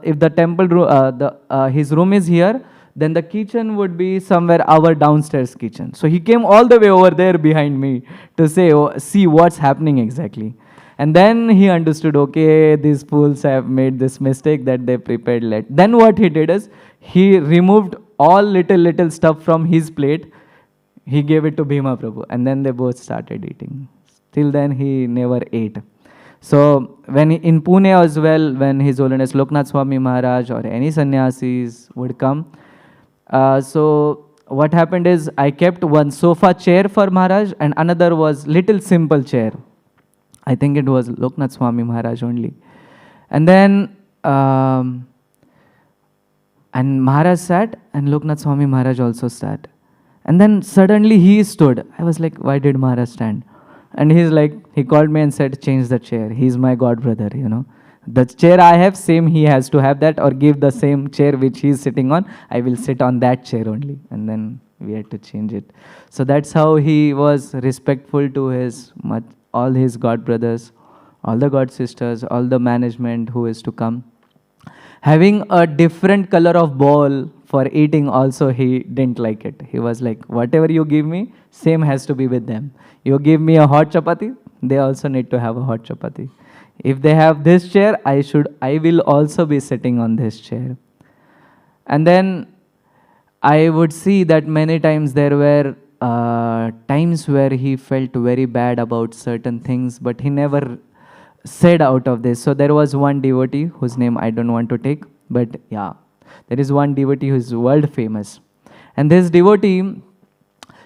Speaker 1: if the temple his room is here, then the kitchen would be somewhere our downstairs kitchen. So he came all the way over there behind me to see what's happening exactly. And then he understood, okay, these fools have made this mistake that they prepared late. Then what he did is, he removed all little stuff from his plate. He gave it to Bhima Prabhu, and then they both started eating. Till then, he never ate. So, in Pune as well, when His Holiness Loknath Swami Maharaj or any sannyasis would come, so what happened is, I kept one sofa chair for Maharaj, and another was little simple chair. I think it was Loknath Swami Maharaj only. And then, and Maharaj sat, and Loknath Swami Maharaj also sat. And then suddenly he stood. I was like, why did Maharaj stand? And he called me and said, change the chair. He's my god brother, The chair I have, same he has to have that, or give the same chair which he is sitting on. I will sit on that chair only. And then we had to change it. So that's how he was respectful to all his god brothers, all the god sisters, all the management who is to come. Having a different color of bowl for eating also, he didn't like it. He was like, whatever you give me, same has to be with them. You give me a hot chapati, they also need to have a hot chapati. If they have this chair, I will also be sitting on this chair. And then I would see that many times there were times where he felt very bad about certain things, but he never said out of this. So there was one devotee whose name I don't want to take, but yeah, there is one devotee who is world famous. And this devotee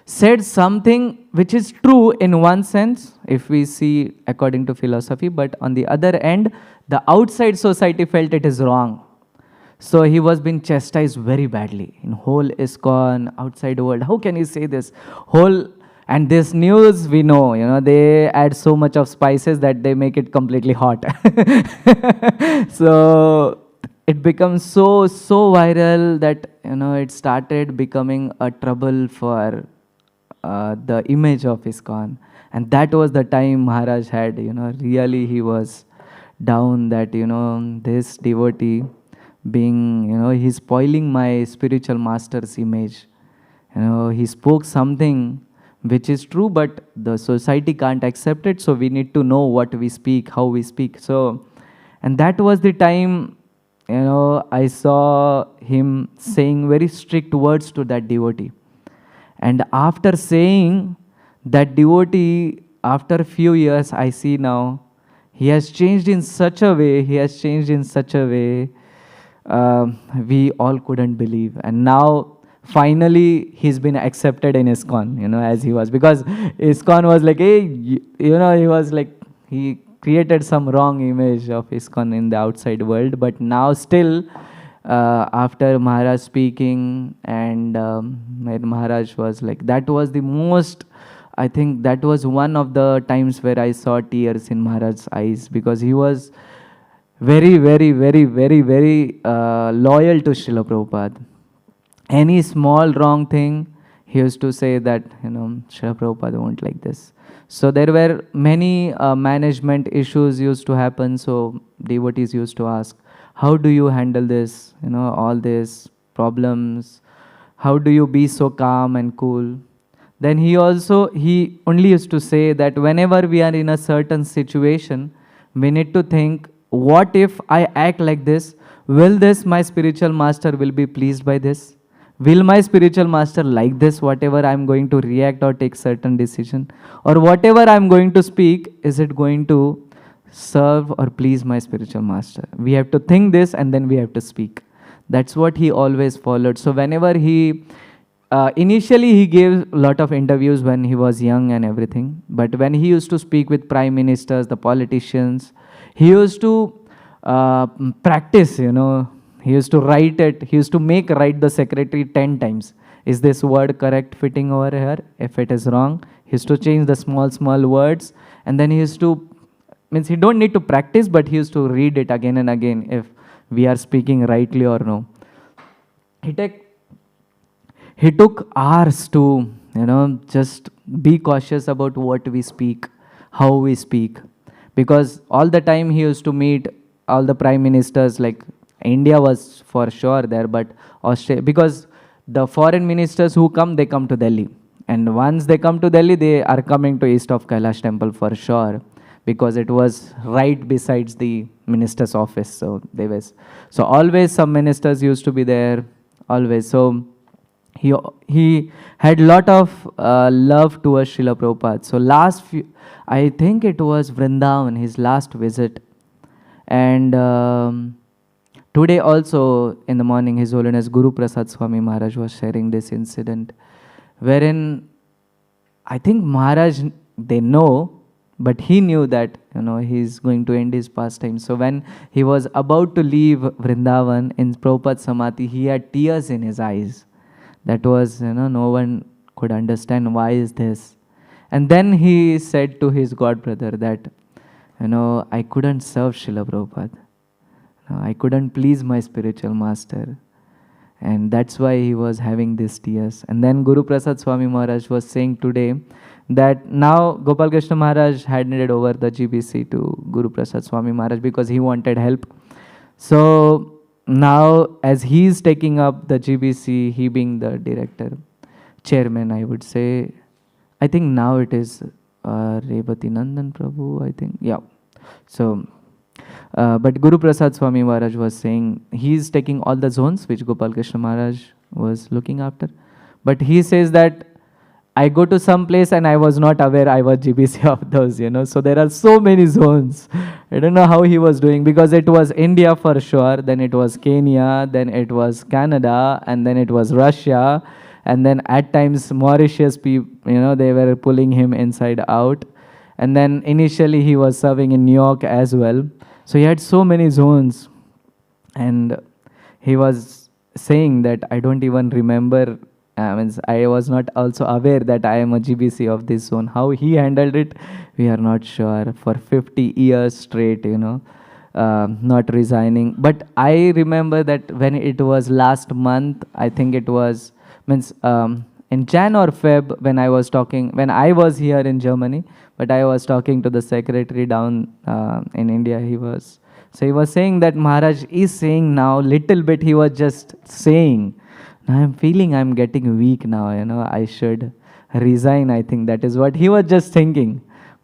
Speaker 1: said something which is true in one sense, if we see according to philosophy, but on the other end, the outside society felt it is wrong. So he was being chastised very badly in whole ISKCON, outside world. How can you say this? And this news, we know, they add so much of spices that they make it completely hot. So it becomes so viral that, it started becoming a trouble for the image of ISKCON. And that was the time Maharaj had, really he was down that, this devotee being, he's spoiling my spiritual master's image. He spoke something which is true, but the society can't accept it, so we need to know what we speak, how we speak. So, And that was the time, I saw him saying very strict words to that devotee. And after saying that devotee, after a few years, I see now, he has changed in such a way, we all couldn't believe. And now, finally, he's been accepted in ISKCON, as he was. Because ISKCON was like, hey, he was like, he created some wrong image of ISKCON in the outside world. But now still, after Maharaj speaking, and when Maharaj was like, that was the most, I think that was one of the times where I saw tears in Maharaj's eyes, because he was very, very, very, very, very loyal to Srila Prabhupada. Any small wrong thing, he used to say that, Srila Prabhupada won't like this. So there were many management issues used to happen. So devotees used to ask, how do you handle this, all these problems? How do you be so calm and cool? Then he only used to say that whenever we are in a certain situation, we need to think, what if I act like this? Will this, my spiritual master will be pleased by this? Will my spiritual master like this, whatever I'm going to react or take certain decision? Or whatever I'm going to speak, is it going to serve or please my spiritual master? We have to think this and then we have to speak. That's what he always followed. So whenever initially he gave a lot of interviews when he was young and everything. But when he used to speak with prime ministers, the politicians, he used to practice, he used to write it. He used to write the secretary 10 times. Is this word correct fitting over here? If it is wrong, he used to change the small words. And then he used to, he don't need to practice, but he used to read it again and again if we are speaking rightly or no. He took hours to, just be cautious about what we speak, how we speak. Because all the time he used to meet all the prime ministers, like India was for sure there, but Australia, because the foreign ministers who come, they come to Delhi. And once they come to Delhi, they are coming to east of Kailash temple for sure, because it was right besides the minister's office. So always some ministers used to be there, always. So he had lot of love towards Srila Prabhupada. So I think it was Vrindavan, his last visit. And today also in the morning, His Holiness Guru Prasad Swami Maharaj was sharing this incident, wherein I think Maharaj, they know, but he knew that, he's going to end his pastime. So when he was about to leave Vrindavan in Prabhupada Samadhi, he had tears in his eyes. That was, no one could understand why is this. And then he said to his godbrother that, I couldn't serve Srila Prabhupada. I couldn't please my spiritual master. And that's why he was having these tears. And then Guru Prasad Swami Maharaj was saying today that now Gopal Krishna Maharaj handed over the GBC to Guru Prasad Swami Maharaj because he wanted help. So now as he is taking up the GBC, he being the director, chairman, I would say, I think now it is Rebati Nandan Prabhu, I think. Yeah. So, but Guru Prasad Swami Maharaj was saying he is taking all the zones which Gopal Krishna Maharaj was looking after. But he says that I go to some place and I was not aware I was GBC of those, So there are so many zones. I don't know how he was doing, because it was India for sure, then it was Kenya, then it was Canada, and then it was Russia. And then at times Mauritius people, they were pulling him inside out. And then initially he was serving in New York as well. So he had so many zones. And he was saying that I don't even remember, I was not also aware that I am a GBC of this zone. How he handled it, we are not sure. For 50 years straight, not resigning. But I remember that when it was last month, I think it was, in Jan or Feb, when I was here in Germany, but I was talking to the secretary down in India, he was saying that Maharaj is saying now, little bit he was just saying, I'm feeling I'm getting weak now, I should resign. I think that is what he was just thinking.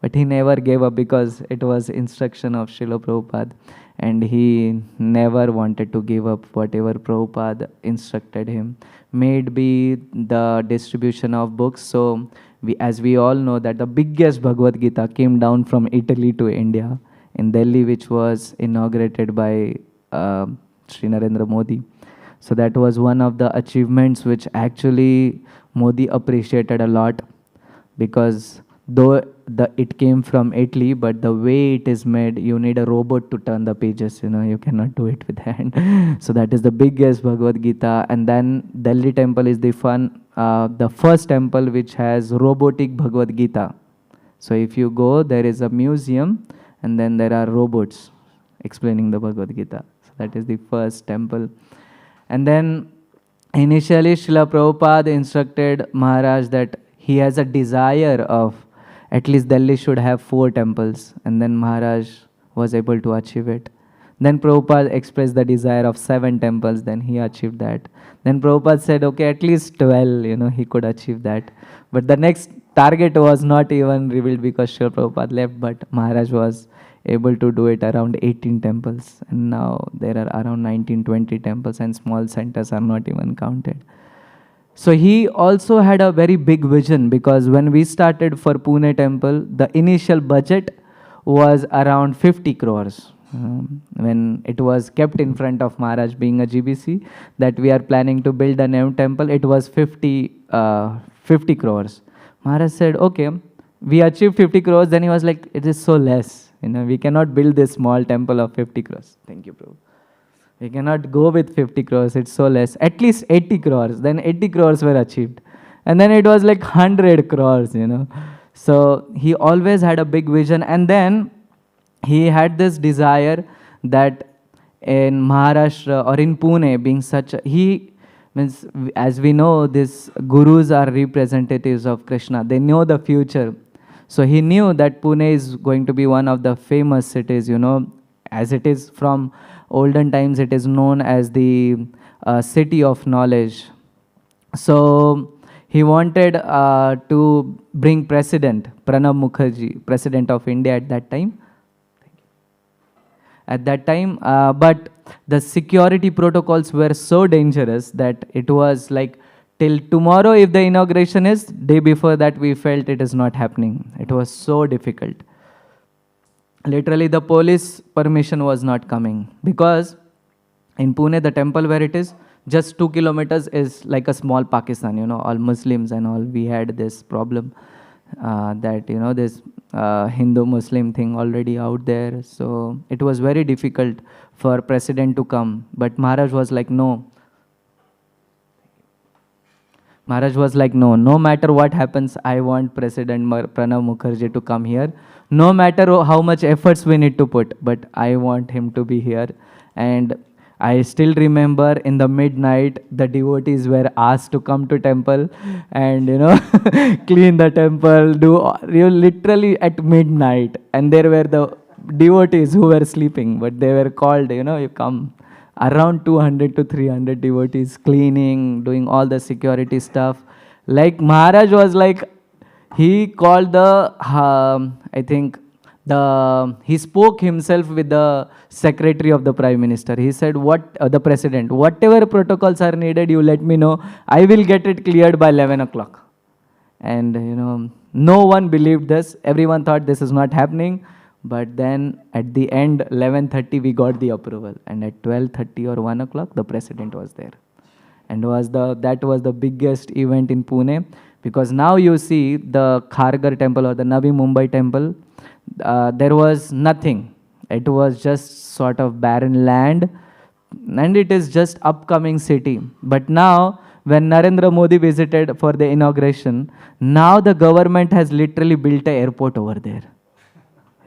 Speaker 1: But he never gave up because it was instruction of Srila Prabhupada, and he never wanted to give up whatever Prabhupada instructed him. May it be the distribution of books. So as we all know that the biggest Bhagavad Gita came down from Italy to India in Delhi, which was inaugurated by Sri Narendra Modi. So that was one of the achievements which actually Modi appreciated a lot, because though it came from Italy, but the way it is made, you need a robot to turn the pages, you cannot do it with hand. So that is the biggest Bhagavad Gita. And then Delhi temple is the first temple which has robotic Bhagavad Gita. So if you go, there is a museum, and then there are robots explaining the Bhagavad Gita. So that is the first temple. And then initially Srila Prabhupada instructed Maharaj that he has a desire of at least Delhi should have 4 temples, and then Maharaj was able to achieve it. Then Prabhupada expressed the desire of 7 temples, then he achieved that. Then Prabhupada said, okay, at least 12, he could achieve that. But the next target was not even revealed because Srila Prabhupada left, but Maharaj was able to do it around 18 temples. And now there are around 19-20 temples, and small centers are not even counted. So he also had a very big vision, because when we started for Pune temple, the initial budget was around 50 crores. When it was kept in front of Maharaj being a GBC, that we are planning to build a new temple, it was 50 crores. Maharaj said, okay, we achieved 50 crores. Then he was like, it is so less. We cannot build this small temple of 50 crores. Thank you, Prabhu. We cannot go with 50 crores, it's so less. At least 80 crores. Then 80 crores were achieved. And then it was like 100 crores, So he always had a big vision. And then he had this desire that in Maharashtra or in Pune, being such means, as we know, these gurus are representatives of Krishna. They know the future. So he knew that Pune is going to be one of the famous cities, as it is from olden times, it is known as the city of knowledge. So he wanted to bring President Pranab Mukherjee, President of India at that time. But the security protocols were so dangerous that it was like till tomorrow, if the inauguration is, day before that we felt it is not happening. It was so difficult. Literally the police permission was not coming, because in Pune, the temple where it is, just 2 kilometers is like a small Pakistan, all Muslims and all. We had this problem that, this Hindu-Muslim thing already out there. So it was very difficult for president to come. But Maharaj was like, no. Maharaj was like, no matter what happens, I want President Pranab Mukherjee to come here. No matter how much efforts we need to put, but I want him to be here. And I still remember in the midnight, the devotees were asked to come to temple and, clean the temple, literally at midnight. And there were the devotees who were sleeping, but they were called, you come. Around 200 to 300 devotees cleaning, doing all the security stuff. Like Maharaj was like, he called he spoke himself with the secretary of the Prime Minister. He said, the President, whatever protocols are needed, you let me know. I will get it cleared by 11 o'clock. And, no one believed this. Everyone thought this is not happening. But then at the end, 11:30, we got the approval. And at 12:30 or 1 o'clock, the President was there. And that was the biggest event in Pune. Because now you see the Kharghar temple or the Navi Mumbai temple, there was nothing. It was just sort of barren land, and it is just upcoming city. But now, when Narendra Modi visited for the inauguration, now the government has literally built an airport over there.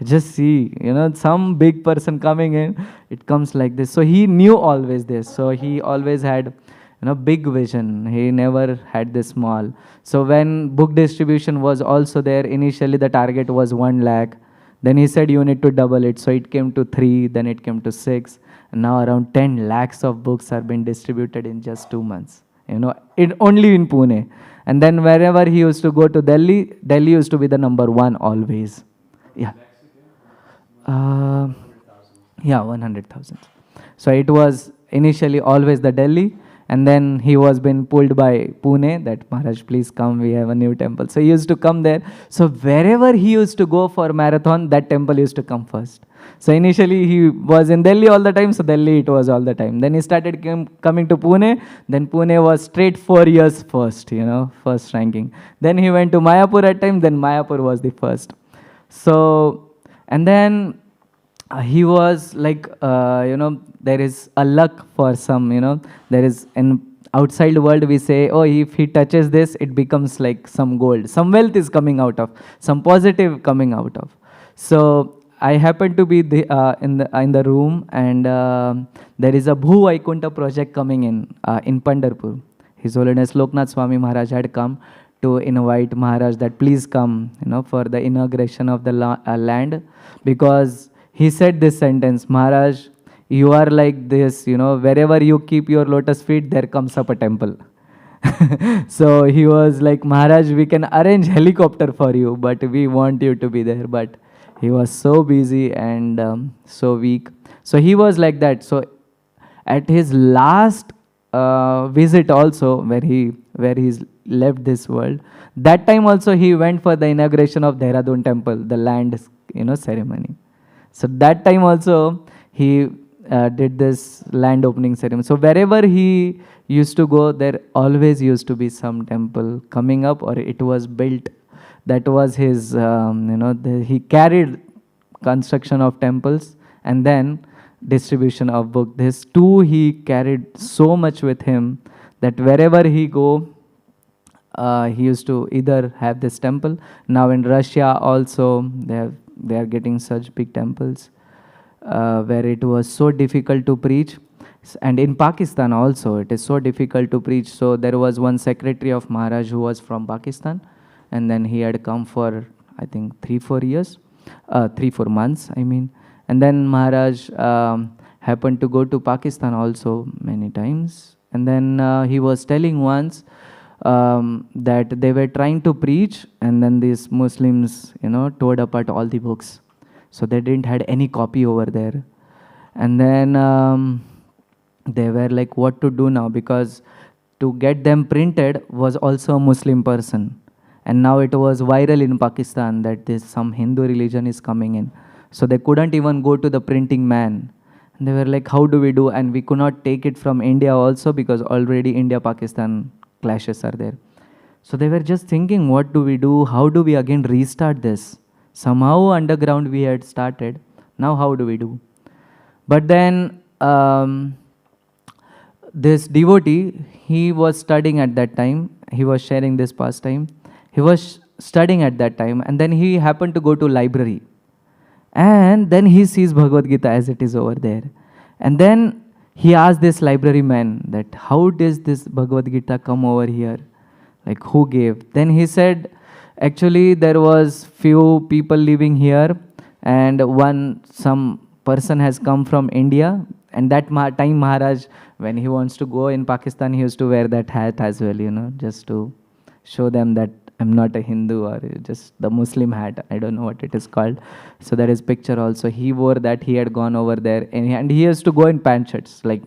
Speaker 1: Just see, some big person coming in, it comes like this. So he knew always this. So he always had big vision. He never had this small. So when book distribution was also there, initially the target was 1 lakh. Then he said you need to double it. So it came to 3, then it came to 6. And now around 10 lakhs of books are being distributed in just 2 months. Only in Pune. And then wherever he used to go to Delhi, Delhi used to be the number 1 always. Yeah. Uh, yeah, 100,000. So it was initially always the Delhi, and then he was been pulled by Pune that Maharaj, please come, we have a new temple. So he used to come there. So wherever he used to go for marathon, that temple used to come first. So initially he was in Delhi all the time, so Delhi it was all the time. Then he started coming to Pune. Then Pune was straight 4 years first, first ranking. Then he went to Mayapur at time. Then Mayapur was the first. So and then he was like, there is a luck for some, there is an outside world we say, oh, if he touches this, it becomes like some gold, some wealth is coming out of, some positive coming out of. So I happened to be in the room, and there is a Bhu Vaikunta project coming in Pandharpur. His Holiness Loknath Swami Maharaj had come to invite Maharaj that please come, for the inauguration of the land, because he said this sentence, Maharaj, you are like this, wherever you keep your lotus feet, there comes up a temple. So he was like, Maharaj, we can arrange helicopter for you, but we want you to be there. But he was so busy and so weak. So he was like that. So at his last visit also, where he's left this world, that time also he went for the inauguration of Dehradun temple, the land ceremony. So that time also he did this land opening ceremony. So wherever he used to go, there always used to be some temple coming up, or it was built. That was his, he carried construction of temples and then distribution of book. This too he carried so much with him that wherever he go, he used to either have this temple. Now in Russia also, they are getting such big temples where it was so difficult to preach. And in Pakistan also, it is so difficult to preach. So there was one secretary of Maharaj who was from Pakistan, and then he had come for, I think, 3-4 months, I mean. And then Maharaj happened to go to Pakistan also many times. And then he was telling once that they were trying to preach, and then these Muslims, tore apart all the books. So they didn't had any copy over there. And then they were like, what to do now? Because to get them printed was also a Muslim person. And now it was viral in Pakistan that some Hindu religion is coming in. So they couldn't even go to the printing man. And they were like, how do we do? And we could not take it from India also, because already India-Pakistan clashes are there. So they were just thinking, what do we do? How do we again restart this? Somehow underground we had started. Now how do we do? But then this devotee, he was studying at that time. He was sharing this pastime. He was studying at that time, and then he happened to go to library. And then he sees Bhagavad Gita as it is over there. And then he asked this library man that, how does this Bhagavad Gita come over here? Like, who gave? Then he said, actually there was few people living here, and some person has come from India. And that time Maharaj, when he wants to go in Pakistan, he used to wear that hat as well, just to show them that I'm not a Hindu, or just the Muslim hat. I don't know what it is called. So there is picture also. He wore that. He had gone over there, and he used to go in pant shirts. Like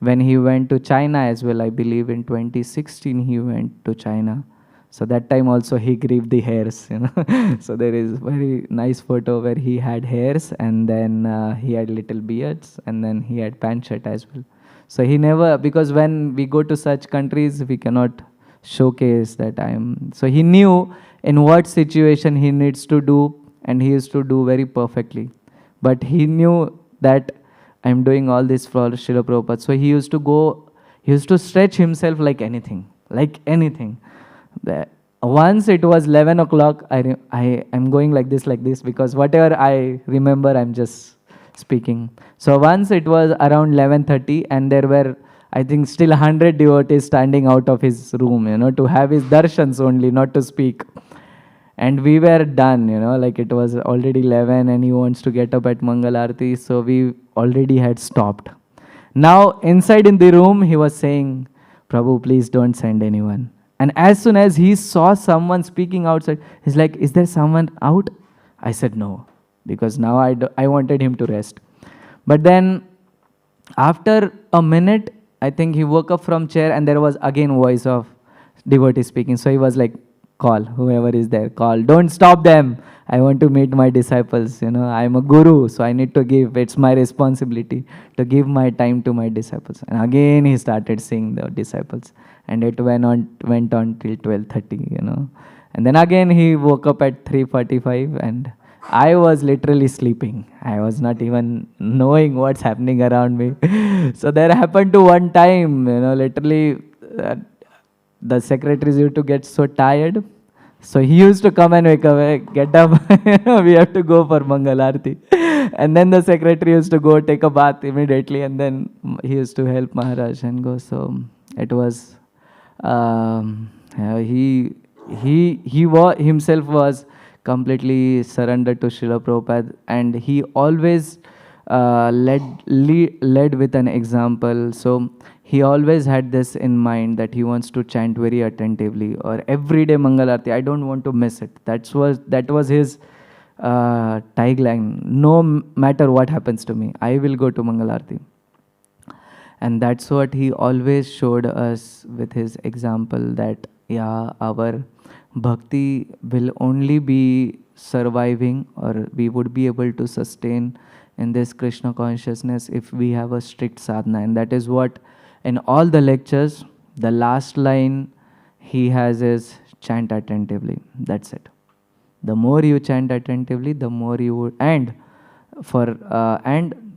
Speaker 1: when he went to China as well, I believe in 2016 he went to China. So that time also he grew the hairs, So there is very nice photo where he had hairs, and then he had little beards, and then he had pant shirt as well. So he never, because when we go to such countries, we cannot showcase that so he knew in what situation he needs to do, and he used to do very perfectly. But he knew that I'm doing all this for Srila Prabhupada. So he used to stretch himself like anything. Once it was 11 o'clock, I am going like this, because whatever I remember, I'm just speaking. So once it was around 11:30, and there were, I think, still 100 devotees standing out of his room, to have his darshans only, not to speak. And we were done, like it was already 11 and he wants to get up at Mangal Aarti, so we already had stopped. Now, inside in the room, he was saying, Prabhu, please don't send anyone. And as soon as he saw someone speaking outside, he's like, is there someone out? I said, no. because now I wanted him to rest. But then after a minute, I think he woke up from chair and there was again voice of devotee speaking. So he was like, call, whoever is there, call. Don't stop them. I want to meet my disciples. I'm a guru, so I need to give. It's my responsibility to give my time to my disciples. And again he started seeing the disciples. And it went on till 12:30, And then again he woke up at 3:45 and I was literally sleeping. I was not even knowing what's happening around me. So there happened to one time, literally the secretaries used to get so tired. So he used to come and wake up, get up, we have to go for Mangal Aarti. And then the secretary used to go take a bath immediately, and then he used to help Maharaj and go. So it was, he himself was completely surrendered to Srila Prabhupada, and he always led with an example. So he always had this in mind that he wants to chant very attentively, or every day Mangal Aarti. I don't want to miss it. That was his tagline. No matter what happens to me, I will go to Mangal Aarti. And that's what he always showed us with his example, that our bhakti will only be surviving, or we would be able to sustain in this Krishna consciousness if we have a strict sadhana. And that is what in all the lectures, the last line he has is chant attentively. That's it. The more you chant attentively, the more you would. And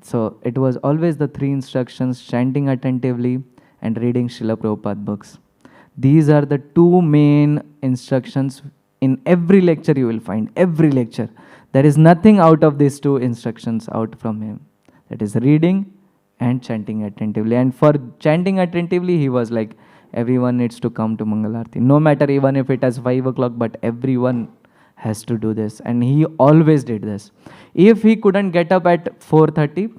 Speaker 1: so it was always the three instructions: chanting attentively and reading Srila Prabhupada books. These are the two main instructions in every lecture you will find. Every lecture. There is nothing out of these two instructions out from him. That is reading and chanting attentively. And for chanting attentively, he was like, everyone needs to come to Mangal Aarti. No matter even if it is 5 o'clock, but everyone has to do this. And he always did this. If he couldn't get up at 4:30,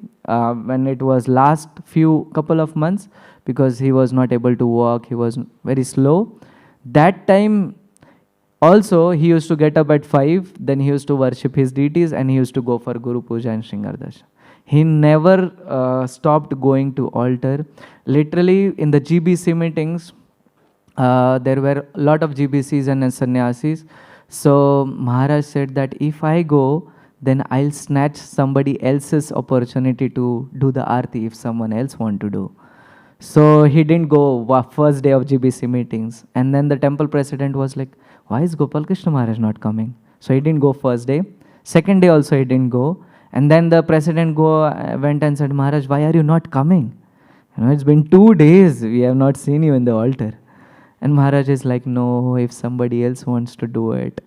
Speaker 1: when it was last couple of months, because he was not able to walk, he was very slow. That time also he used to get up at 5, then he used to worship his deities, and he used to go for Guru Puja and Shringardarshan. He never stopped going to altar. Literally in the GBC meetings, there were a lot of GBCs and sannyasis. So Maharaj said that if I go, then I'll snatch somebody else's opportunity to do the aarti if someone else want to do. So he didn't go first day of GBC meetings. And then the temple president was like, why is Gopal Krishna Maharaj not coming? So he didn't go first day. Second day also he didn't go. And then the president went and said, Maharaj, why are you not coming? It's been 2 days. We have not seen you in the altar. And Maharaj is like, no, if somebody else wants to do it,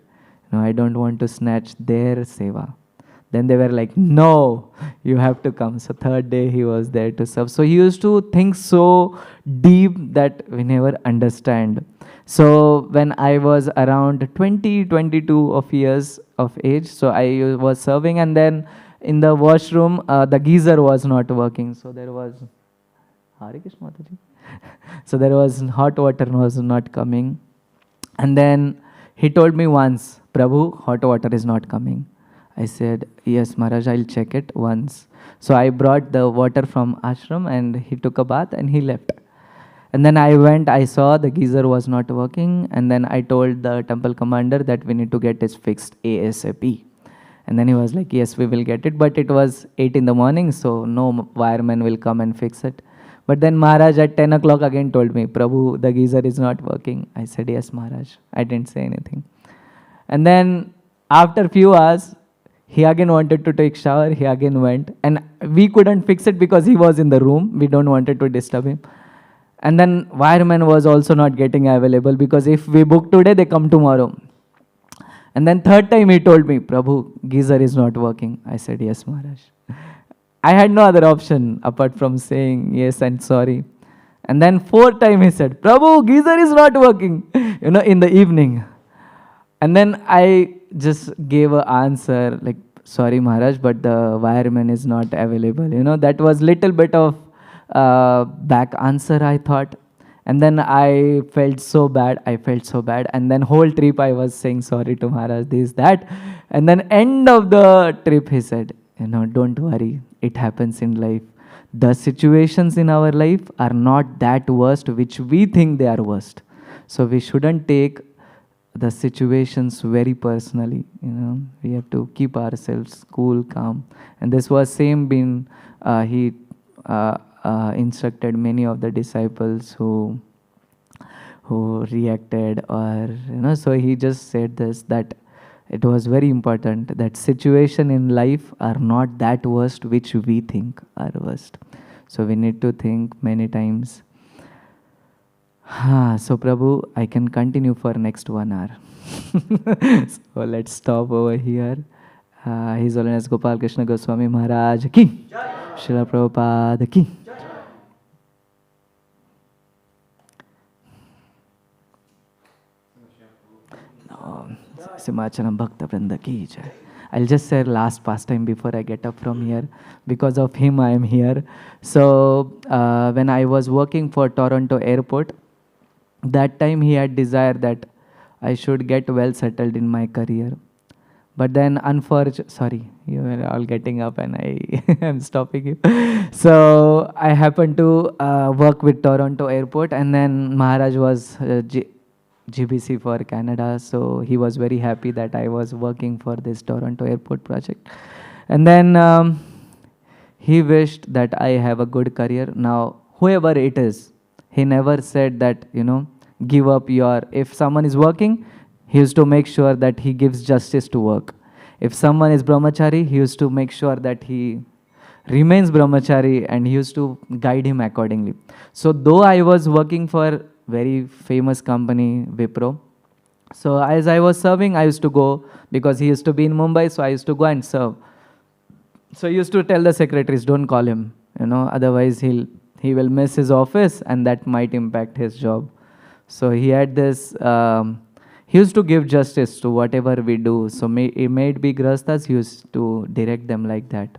Speaker 1: I don't want to snatch their seva. Then they were like, no, you have to come. So third day he was there to serve. So he used to think so deep that we never understand. So when I was around 22 of years of age, so I was serving, and then in the washroom, the geyser was not working. So there was, Hare Krishna Mataji. So there was hot water was not coming. And then he told me once, Prabhu, hot water is not coming. I said, yes, Maharaj, I'll check it once. So I brought the water from ashram, and he took a bath and he left. And then I went, I saw the geyser was not working, and then I told the temple commander that we need to get it fixed ASAP. And then he was like, yes, we will get it. But it was 8 in the morning, so no wireman will come and fix it. But then Maharaj at 10 o'clock again told me, Prabhu, the geyser is not working. I said, yes, Maharaj. I didn't say anything. And then after few hours, he again wanted to take shower. He again went. And we couldn't fix it because he was in the room. We don't wanted to disturb him. And then wireman was also not getting available, because if we book today, they come tomorrow. And then third time he told me, Prabhu, geyser is not working. I said, yes, Maharaj. I had no other option apart from saying yes and sorry. And then fourth time he said, Prabhu, geyser is not working, in the evening. And then I just gave an answer like, sorry, Maharaj, but the wireman is not available. That was little bit of back answer, I thought. And then I felt so bad. And then whole trip I was saying sorry to Maharaj, this, that. And then end of the trip, he said, don't worry, it happens in life. The situations in our life are not that worst which we think they are worst. So we shouldn't take the situations very personally. We have to keep ourselves cool, calm. And this was same been he instructed many of the disciples who reacted, or so he just said this, that it was very important that situation in life are not that worst which we think are worst. So we need to think many times. So Prabhu, I can continue for next 1 hour. So let's stop over here. His Holiness Gopal Krishna Goswami Maharaj ki, Srila Prabhupada ki. Simachanam Bhakta Vrinda ki jai. I'll just say last pastime before I get up from here. Because of him, I am here. So when I was working for Toronto Airport, that time he had desire that I should get well settled in my career. But then unfortunately, sorry, you are all getting up and I am stopping you. So I happened to work with Toronto Airport, and then Maharaj was GBC for Canada, so he was very happy that I was working for this Toronto Airport project. And then he wished that I have a good career. Now, whoever it is, he never said that, give up if someone is working, he used to make sure that he gives justice to work. If someone is brahmachari, he used to make sure that he remains brahmachari, and he used to guide him accordingly. So though I was working for very famous company, Wipro, so as I was serving, I used to go, because he used to be in Mumbai, so I used to go and serve. So he used to tell the secretaries, don't call him, otherwise he will miss his office and that might impact his job. So he had this, he used to give justice to whatever we do. So it may be grastas, he used to direct them like that.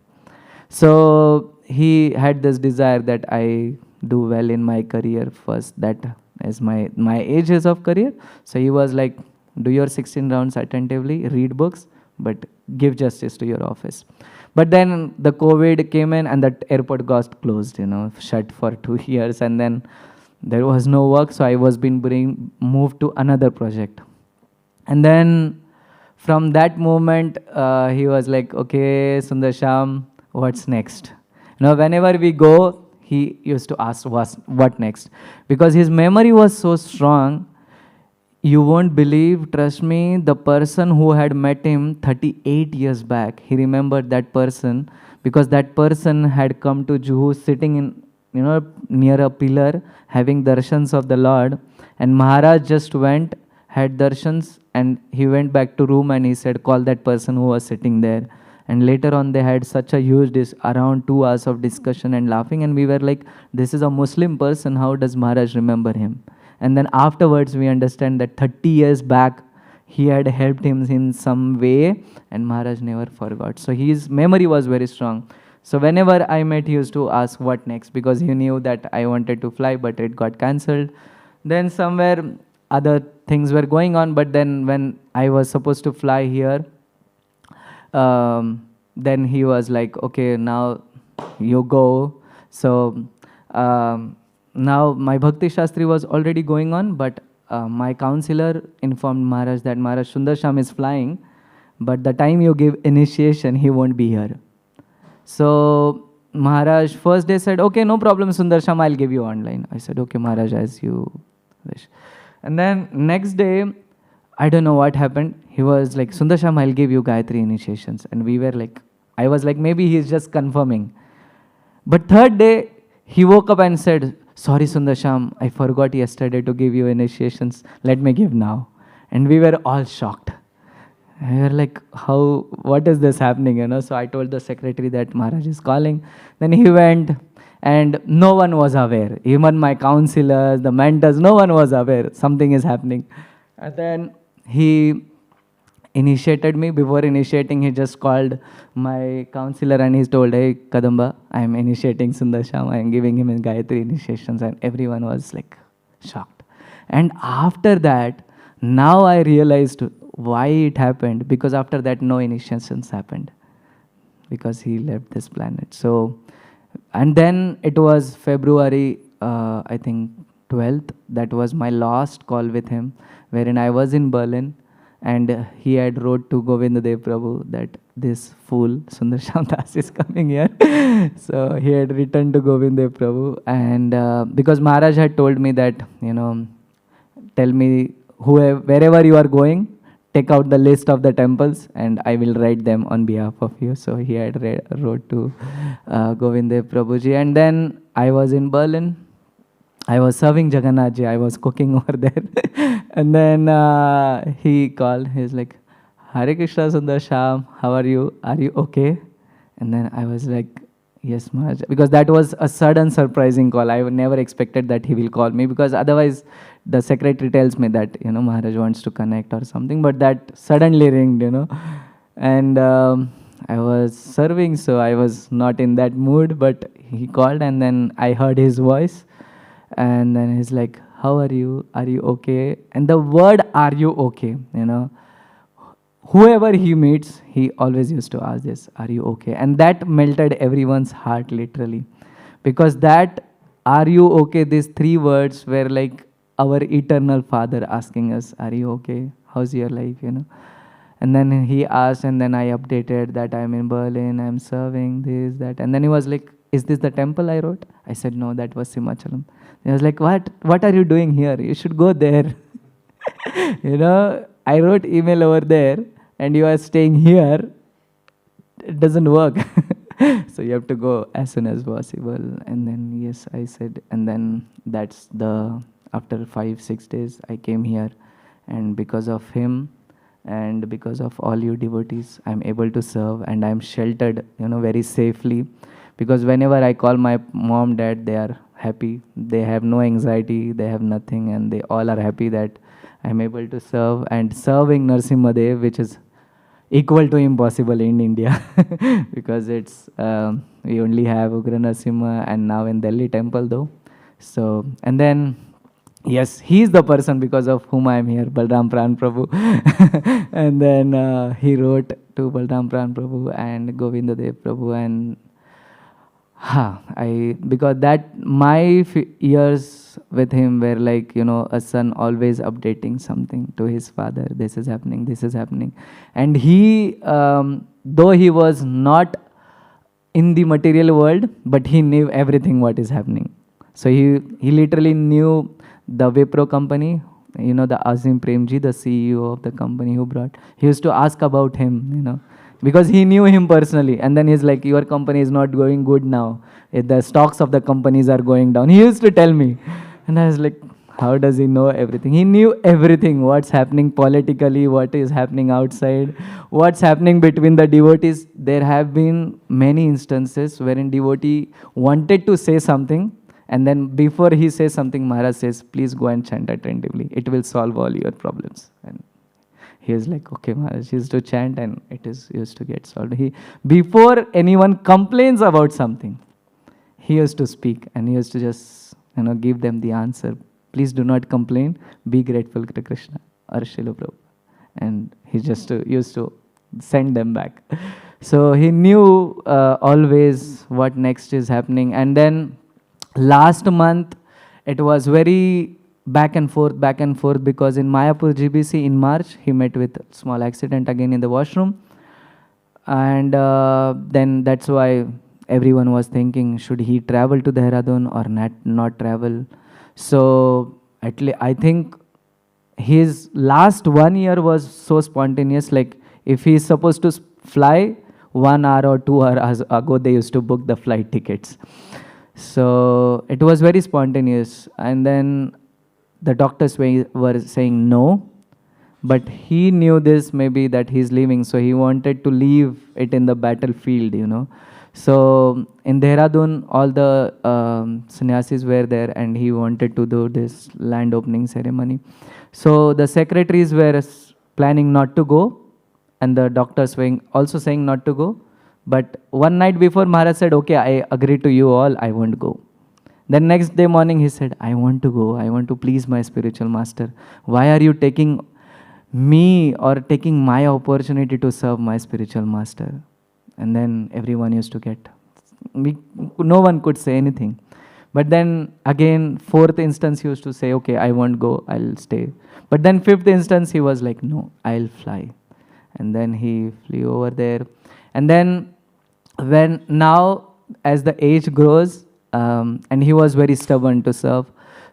Speaker 1: So he had this desire that I do well in my career first, that as my age is of career. So he was like, do your 16 rounds attentively, read books, but give justice to your office. But then the COVID came in and that airport got closed, shut for 2 years, and then there was no work, so I was being moved to another project. And then from that moment, he was like, okay, Sundarshyam, what's next? Whenever we go, he used to ask what next, because his memory was so strong. You won't believe, trust me, the person who had met him 38 years back, he remembered that person, because that person had come to Juhu sitting in, near a pillar, having darshans of the Lord, and Maharaj just went, had darshans, and he went back to room and he said, call that person who was sitting there. And later on, they had such a huge, around 2 hours of discussion and laughing. And we were like, this is a Muslim person, how does Maharaj remember him? And then afterwards, we understand that 30 years back, he had helped him in some way, and Maharaj never forgot. So his memory was very strong. So whenever I met, he used to ask what next, because he knew that I wanted to fly, but it got cancelled. Then somewhere other things were going on, but then when I was supposed to fly here, then he was like, okay, now you go. So now my Bhakti Shastri was already going on, but my counselor informed Maharaj that Maharaj Sundarshyam is flying, but the time you give initiation, he won't be here. So Maharaj first day said, okay, no problem, Sundarshyam, I'll give you online. I said, okay, Maharaj, as you wish. And then next day, I don't know what happened. He was like, Sundarshyam, I'll give you Gayatri initiations. And we were like, I was like, maybe he's just confirming. But third day, he woke up and said, sorry, Sundarshyam, I forgot yesterday to give you initiations. Let me give now. And we were all shocked. We were like, what is this happening? So I told the secretary that Maharaj is calling. Then he went, and no one was aware. Even my counselors, the mentors, no one was aware something is happening. And then he initiated me. Before initiating, he just called my counselor and he told, hey, Kadamba, I am initiating Sundarshyam. I am giving him in Gayatri initiations. And everyone was like shocked. And after that, now I realized why it happened, because after that no initiations happened, because he left this planet. So, and then it was February, I think 12th, that was my last call with him, wherein I was in Berlin, and he had wrote to Govinda Dev Prabhu that this fool Sundarshyam Das is coming here. So he had written to Govinda Dev Prabhu, and because Maharaj had told me that, tell me wherever you are going, take out the list of the temples and I will write them on behalf of you. So he had wrote to Govinda Prabhuji. And then I was in Berlin. I was serving Jagannathji. I was cooking over there. And then he called. He's like, Hare Krishna Sundarshyam, how are you? Are you okay? And then I was like, yes, Maharaj. Because that was a sudden surprising call. I never expected that he will call me, because otherwise the secretary tells me that, Maharaj wants to connect or something, but that suddenly ringed, And I was serving, so I was not in that mood, but he called and then I heard his voice. And then he's like, how are you? Are you okay? And the word, are you okay? Whoever he meets, he always used to ask this, are you okay? And that melted everyone's heart, literally. Because that, are you okay, these three words were like our eternal Father asking us, are you okay? How's your life, And then he asked, and then I updated that I'm in Berlin, I'm serving this, that. And then he was like, is this the temple I wrote? I said, no, that was Simachalam. He was like, what are you doing here? You should go there. I wrote email over there and you are staying here. It doesn't work. So you have to go as soon as possible. And then, yes, I said, and then after 5-6 days, I came here. And because of him and because of all you devotees, I'm able to serve and I'm sheltered, very safely. Because whenever I call my mom, dad, they are happy. They have no anxiety, they have nothing, and they all are happy that I'm able to serve. And serving Narasimhadev, which is equal to impossible in India, because it's we only have Ugra Narasimha and now in Delhi temple though. So, and then, yes, he is the person because of whom I am here, Balram Pran Prabhu. And then he wrote to Balram Pran Prabhu and Govinda Dev Prabhu, and because that my years with him were like, a son always updating something to his father. This is happening, this is happening. And he, though he was not in the material world, but he knew everything what is happening. So he literally knew the Wipro company, the Azim Premji, the CEO of the company who brought. He used to ask about him, because he knew him personally. And then he's like, your company is not going good now. The stocks of the companies are going down. He used to tell me. And I was like, how does he know everything? He knew everything, what's happening politically, what is happening outside, what's happening between the devotees. There have been many instances wherein devotee wanted to say something, and then before he says something, Maharaj says, please go and chant attentively. It will solve all your problems. And he was like, okay, Maharaj. He used to chant and it is used to get solved. Before anyone complains about something, he used to speak and he used to just, give them the answer. Please do not complain. Be grateful to Krishna or Srila Prabhupada. And he just used to send them back. So he knew always what next is happening. And then last month, it was very back and forth, because in Mayapur GBC in March, he met with small accident again in the washroom. And then that's why everyone was thinking, should he travel to Dehradun or not travel? So at least I think his last 1 year was so spontaneous. Like if he is supposed to fly, 1 hour or 2 hours ago, they used to book the flight tickets. So it was very spontaneous. And then the doctors were saying no, but he knew this maybe that he's leaving, so he wanted to leave it in the battlefield, So in Dehradun, all the sannyasis were there and he wanted to do this land opening ceremony. So the secretaries were planning not to go and the doctors were also saying not to go. But one night before, Maharaj said, okay, I agree to you all, I won't go. Then next day morning he said, I want to go, I want to please my spiritual master. Why are you taking me or taking my opportunity to serve my spiritual master. And then everyone used to get, no one could say anything. But then again, fourth instance, he used to say, okay, I won't go, I'll stay. But then fifth instance, he was like, no, I'll fly. And then he flew over there. And then when now, as the age grows, and he was very stubborn to serve.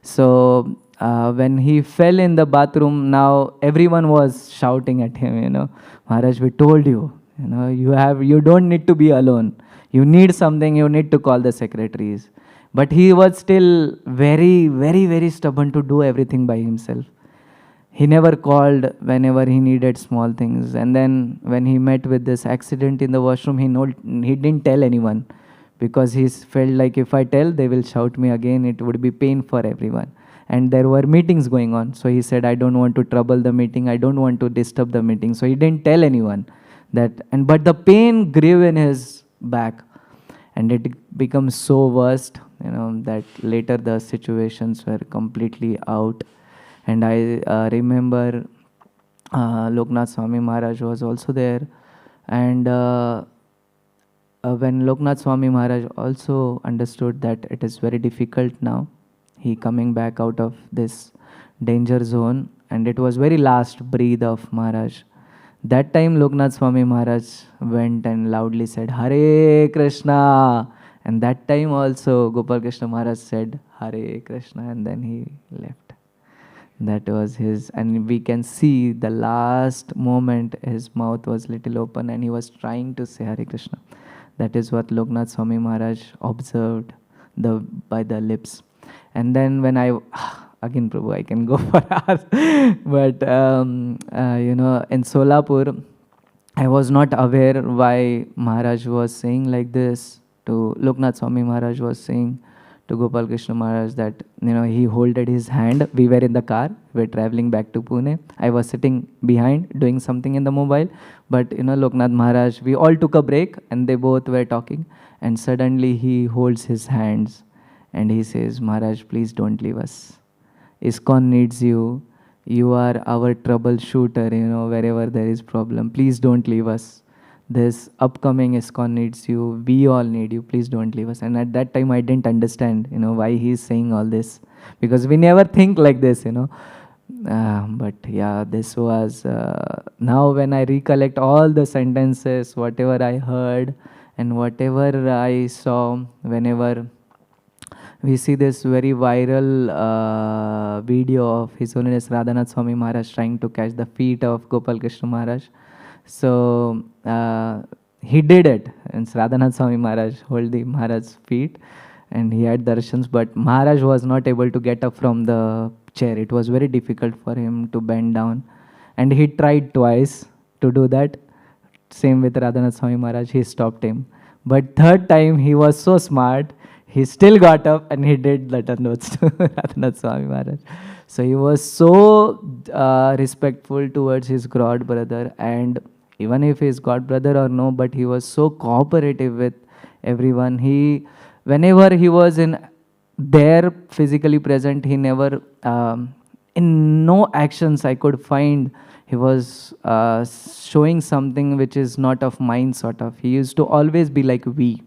Speaker 1: So when he fell in the bathroom, now everyone was shouting at him, Maharaj, we told you, you don't need to be alone. You need something, you need to call the secretaries. But he was still very, very, very stubborn to do everything by himself. He never called whenever he needed small things. And then when he met with this accident in the washroom, he didn't tell anyone, because he felt like, if I tell, they will shout me again. It would be pain for everyone. And there were meetings going on. So he said, I don't want to trouble the meeting. I don't want to disturb the meeting. So he didn't tell anyone that. But the pain grew in his back. And it becomes so worst, that later the situations were completely out. And I remember Loknath Swami Maharaj was also there. And when Loknath Swami Maharaj also understood that it is very difficult now, he coming back out of this danger zone, and it was very last breath of Maharaj. That time Loknath Swami Maharaj went and loudly said, Hare Krishna. And that time also Gopal Krishna Maharaj said, Hare Krishna, and then he left. That was his, and we can see the last moment his mouth was little open and he was trying to say Hare Krishna. That is what Loknath Swami Maharaj observed by the lips. And then when again Prabhu, I can go for hours. But in Solapur, I was not aware why Maharaj was saying like this to Loknath Swami Maharaj was saying to Gopal Krishna Maharaj that, he holded his hand. We were in the car. We were traveling back to Pune. I was sitting behind doing something in the mobile. But, Loknath Maharaj, we all took a break and they both were talking. And suddenly he holds his hands and he says, Maharaj, please don't leave us. ISKCON needs you. You are our troubleshooter, wherever there is problem. Please don't leave us. This upcoming ISKCON needs you. We all need you. Please don't leave us. And at that time, I didn't understand, why he's saying all this. Because we never think like this, But yeah, this was, now when I recollect all the sentences, whatever I heard and whatever I saw, whenever we see this very viral video of His Holiness Radhanath Swami Maharaj trying to catch the feet of Gopal Krishna Maharaj. So he did it, and Radhanath Swami Maharaj hold the Maharaj's feet and he had darshans, but Maharaj was not able to get up from the chair. It was very difficult for him to bend down, and he tried twice to do that. Same with Radhanath Swami Maharaj, he stopped him. But third time he was so smart, he still got up and he did the tandots to Radhanath Swami Maharaj. So he was so respectful towards his god brother, and even if he's god brother or no, but he was so cooperative with everyone. Whenever he was there physically present, he never, in no actions I could find, he was showing something which is not of mine sort of. He used to always be like we.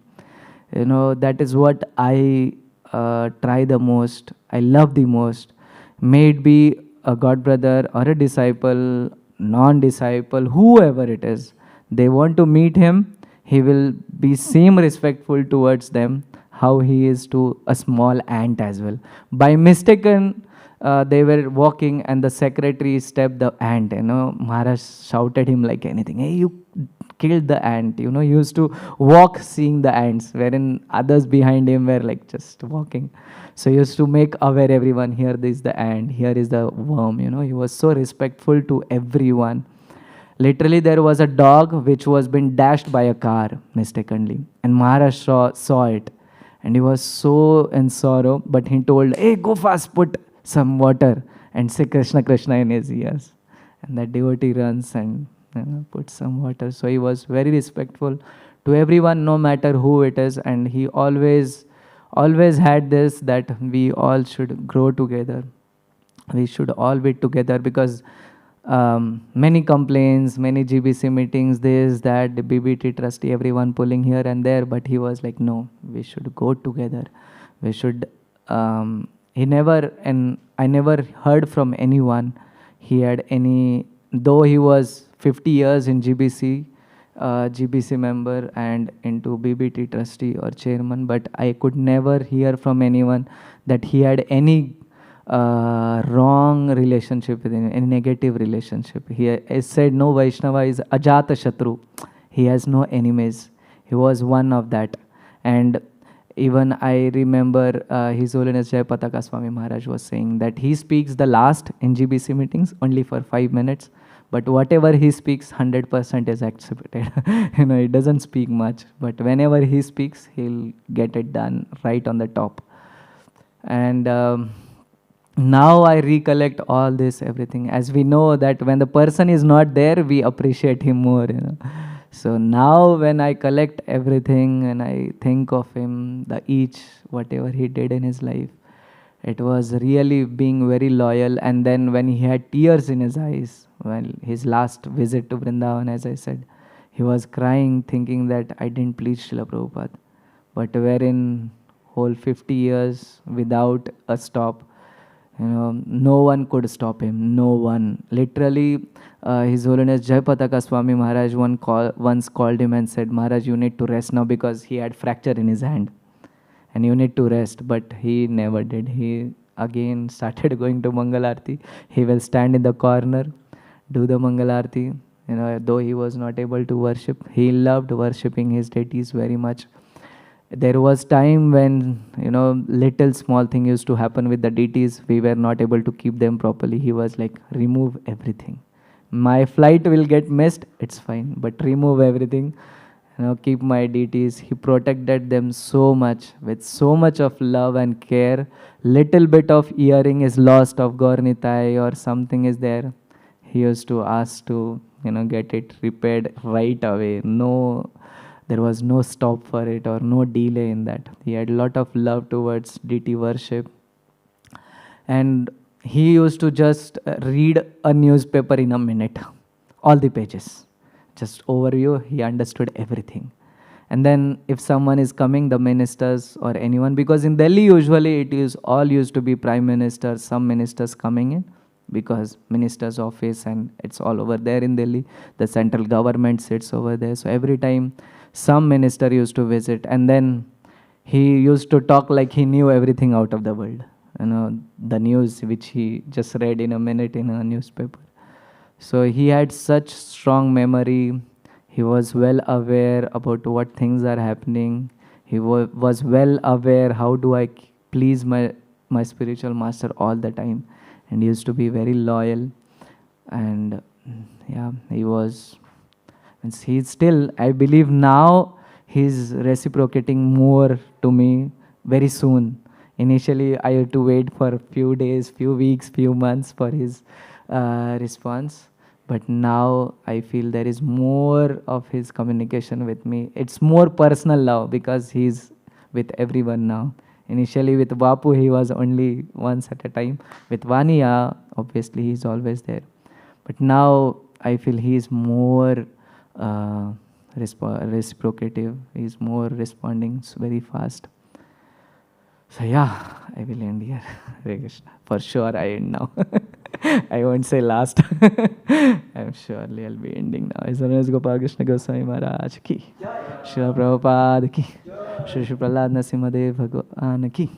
Speaker 1: That is what I try the most, I love the most. May it be a god brother or a disciple, non-disciple, whoever it is, they want to meet him, he will be same respectful towards them how he is to a small ant as well. By mistaken, they were walking and the secretary stepped the ant. Maharaj shouted him like anything. Hey, you killed the ant. He used to walk seeing the ants, wherein others behind him were like just walking. So he used to make aware everyone, here is the ant, here is the worm. He was so respectful to everyone. Literally, there was a dog which was being dashed by a car mistakenly, and Maharaj saw it, and he was so in sorrow. But he told, "Hey, go fast, put some water and say Krishna, Krishna in his ears." And that devotee runs and put some water. So he was very respectful to everyone, no matter who it is, and he always had this that we all should grow together. We should all be together, because many complaints, many GBC meetings, this, that, the BBT trustee, everyone pulling here and there, but he was like, no, we should go together. We should, he never, and I never heard from anyone he had any, though he was 50 years in GBC, GBC member and into BBT trustee or chairman, but I could never hear from anyone that he had any wrong relationship with him, any negative relationship. He said no Vaishnava is Ajata Shatru. He has no enemies. He was one of that. And even I remember His Holiness Jai Pataka Swami Maharaj was saying that he speaks the last in GBC meetings only for 5 minutes, but whatever he speaks, 100% is accepted. He doesn't speak much, but whenever he speaks, he'll get it done right on the top. And now I recollect all this, everything. As we know that when the person is not there, we appreciate him more. So now when I collect everything and I think of him, whatever he did in his life, it was really being very loyal. And then when he had tears in his eyes, when his last visit to Vrindavan, as I said, he was crying, thinking that I didn't please Srila Prabhupada. But wherein whole 50 years without a stop, no one could stop him. No one. Literally, His Holiness Jai Pataka Swami Maharaj once called him and said, Maharaj, you need to rest now, because he had fracture in his hand. And you need to rest. But he never did. He again started going to Mangalarti. He will stand in the corner, do the Mangalarti. Though he was not able to worship, he loved worshipping his deities very much. There was time when, little small thing used to happen with the deities. We were not able to keep them properly. He was like, remove everything. My flight will get missed, it's fine, but remove everything. Keep my deities. He protected them so much, with so much of love and care. Little bit of earring is lost of Gaurnitai or something is there, he used to ask to, get it repaired right away. There was no stop for it or no delay in that. He had a lot of love towards deity worship. And he used to just read a newspaper in a minute, all the pages. Just overview, he understood everything. And then if someone is coming, the ministers or anyone, because in Delhi usually it is all used to be prime ministers, some ministers coming in, because minister's office and it's all over there in Delhi. The central government sits over there. So every time some minister used to visit, and then he used to talk like he knew everything out of the world. The news which he just read in a minute in a newspaper. So he had such strong memory. He was well aware about what things are happening. He was well aware how do I please my spiritual master all the time. And he used to be very loyal. And yeah, he's still, I believe now he's reciprocating more to me very soon. Initially, I had to wait for a few days, few weeks, few months for his response. But now I feel there is more of his communication with me. It's more personal love because he's with everyone now. Initially with Bapu, he was only once at a time. With Vaniya, obviously he's always there. But now I feel he's more reciprocative. He's more responding very fast. So yeah, I will end here. Hare Krishna. For sure I end now. I won't say last. I'm surely I'll be ending now. His Holiness Gopala Krishna Goswami Maharaj ki. Srila Prabhupada ki. Shri Shri Prahlad Narasimhadev Bhagwan ki.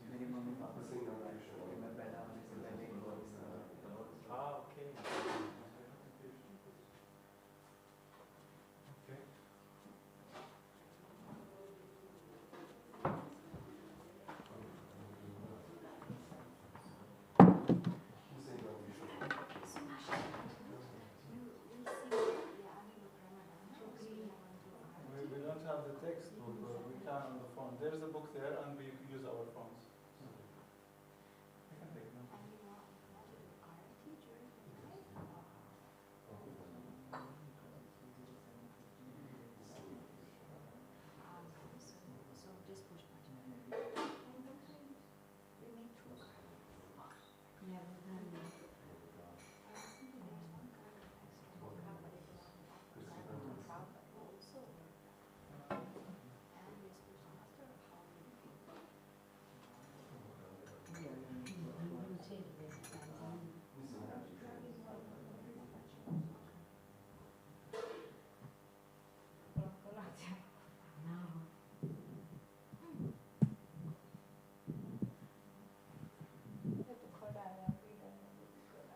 Speaker 1: मेरी mummy papa से मैं पैदा होने से पहले ही
Speaker 2: Okay. We don't have the text, but we can on the phone. There's a book there, and we use our phones. I can take them.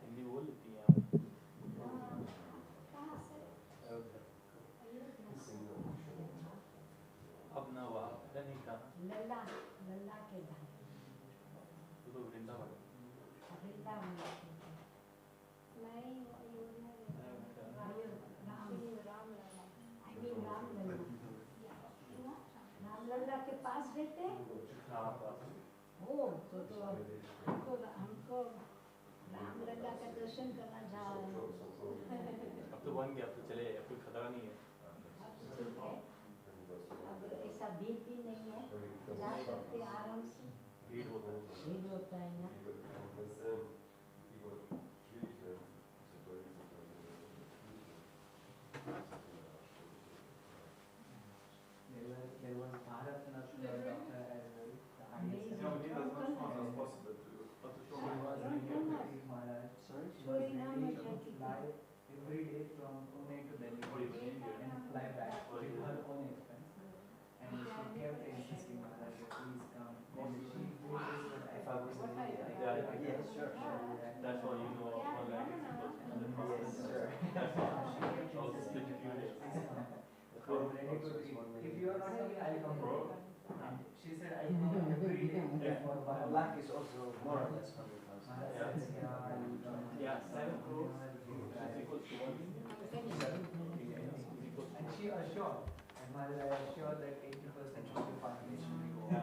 Speaker 2: Hindi बोल लेती हैं आप? अब ना हुआ नहीं कहा
Speaker 3: लल्ला लल्ला के धाम
Speaker 2: तो वृंदावन
Speaker 3: वृंदावन नहीं राम लल्ला के पास रहते हैं। ओ तो हमको राम लल्ला का दर्शन करना चाह रहे हैं।
Speaker 2: अब तो बन गया, अब तो चले, अब कोई खतरा नहीं है।
Speaker 3: ठीक है, अब ऐसा भीड़ भी नहीं है, जा सकते आराम से।
Speaker 2: भीड़ होता है
Speaker 3: ना।
Speaker 1: There was Bharat Natna doctor as well. She was ready to fly every day from Pune to Delhi and fly back with her own expense. And she kept insisting, Maharaj, please come. And she did this if I was
Speaker 2: Yes, sure. That's why you know all language. Yes, sure. All the split furious.
Speaker 1: I'm ready to treat. If you are not coming, I'll come. And she said, I come every day for one
Speaker 4: Lakh is also more or less 100,000.
Speaker 2: Yeah, 7 crores is equals to 1 million.
Speaker 1: And she assured, and Maharaj, I assure that 80% of the population will go.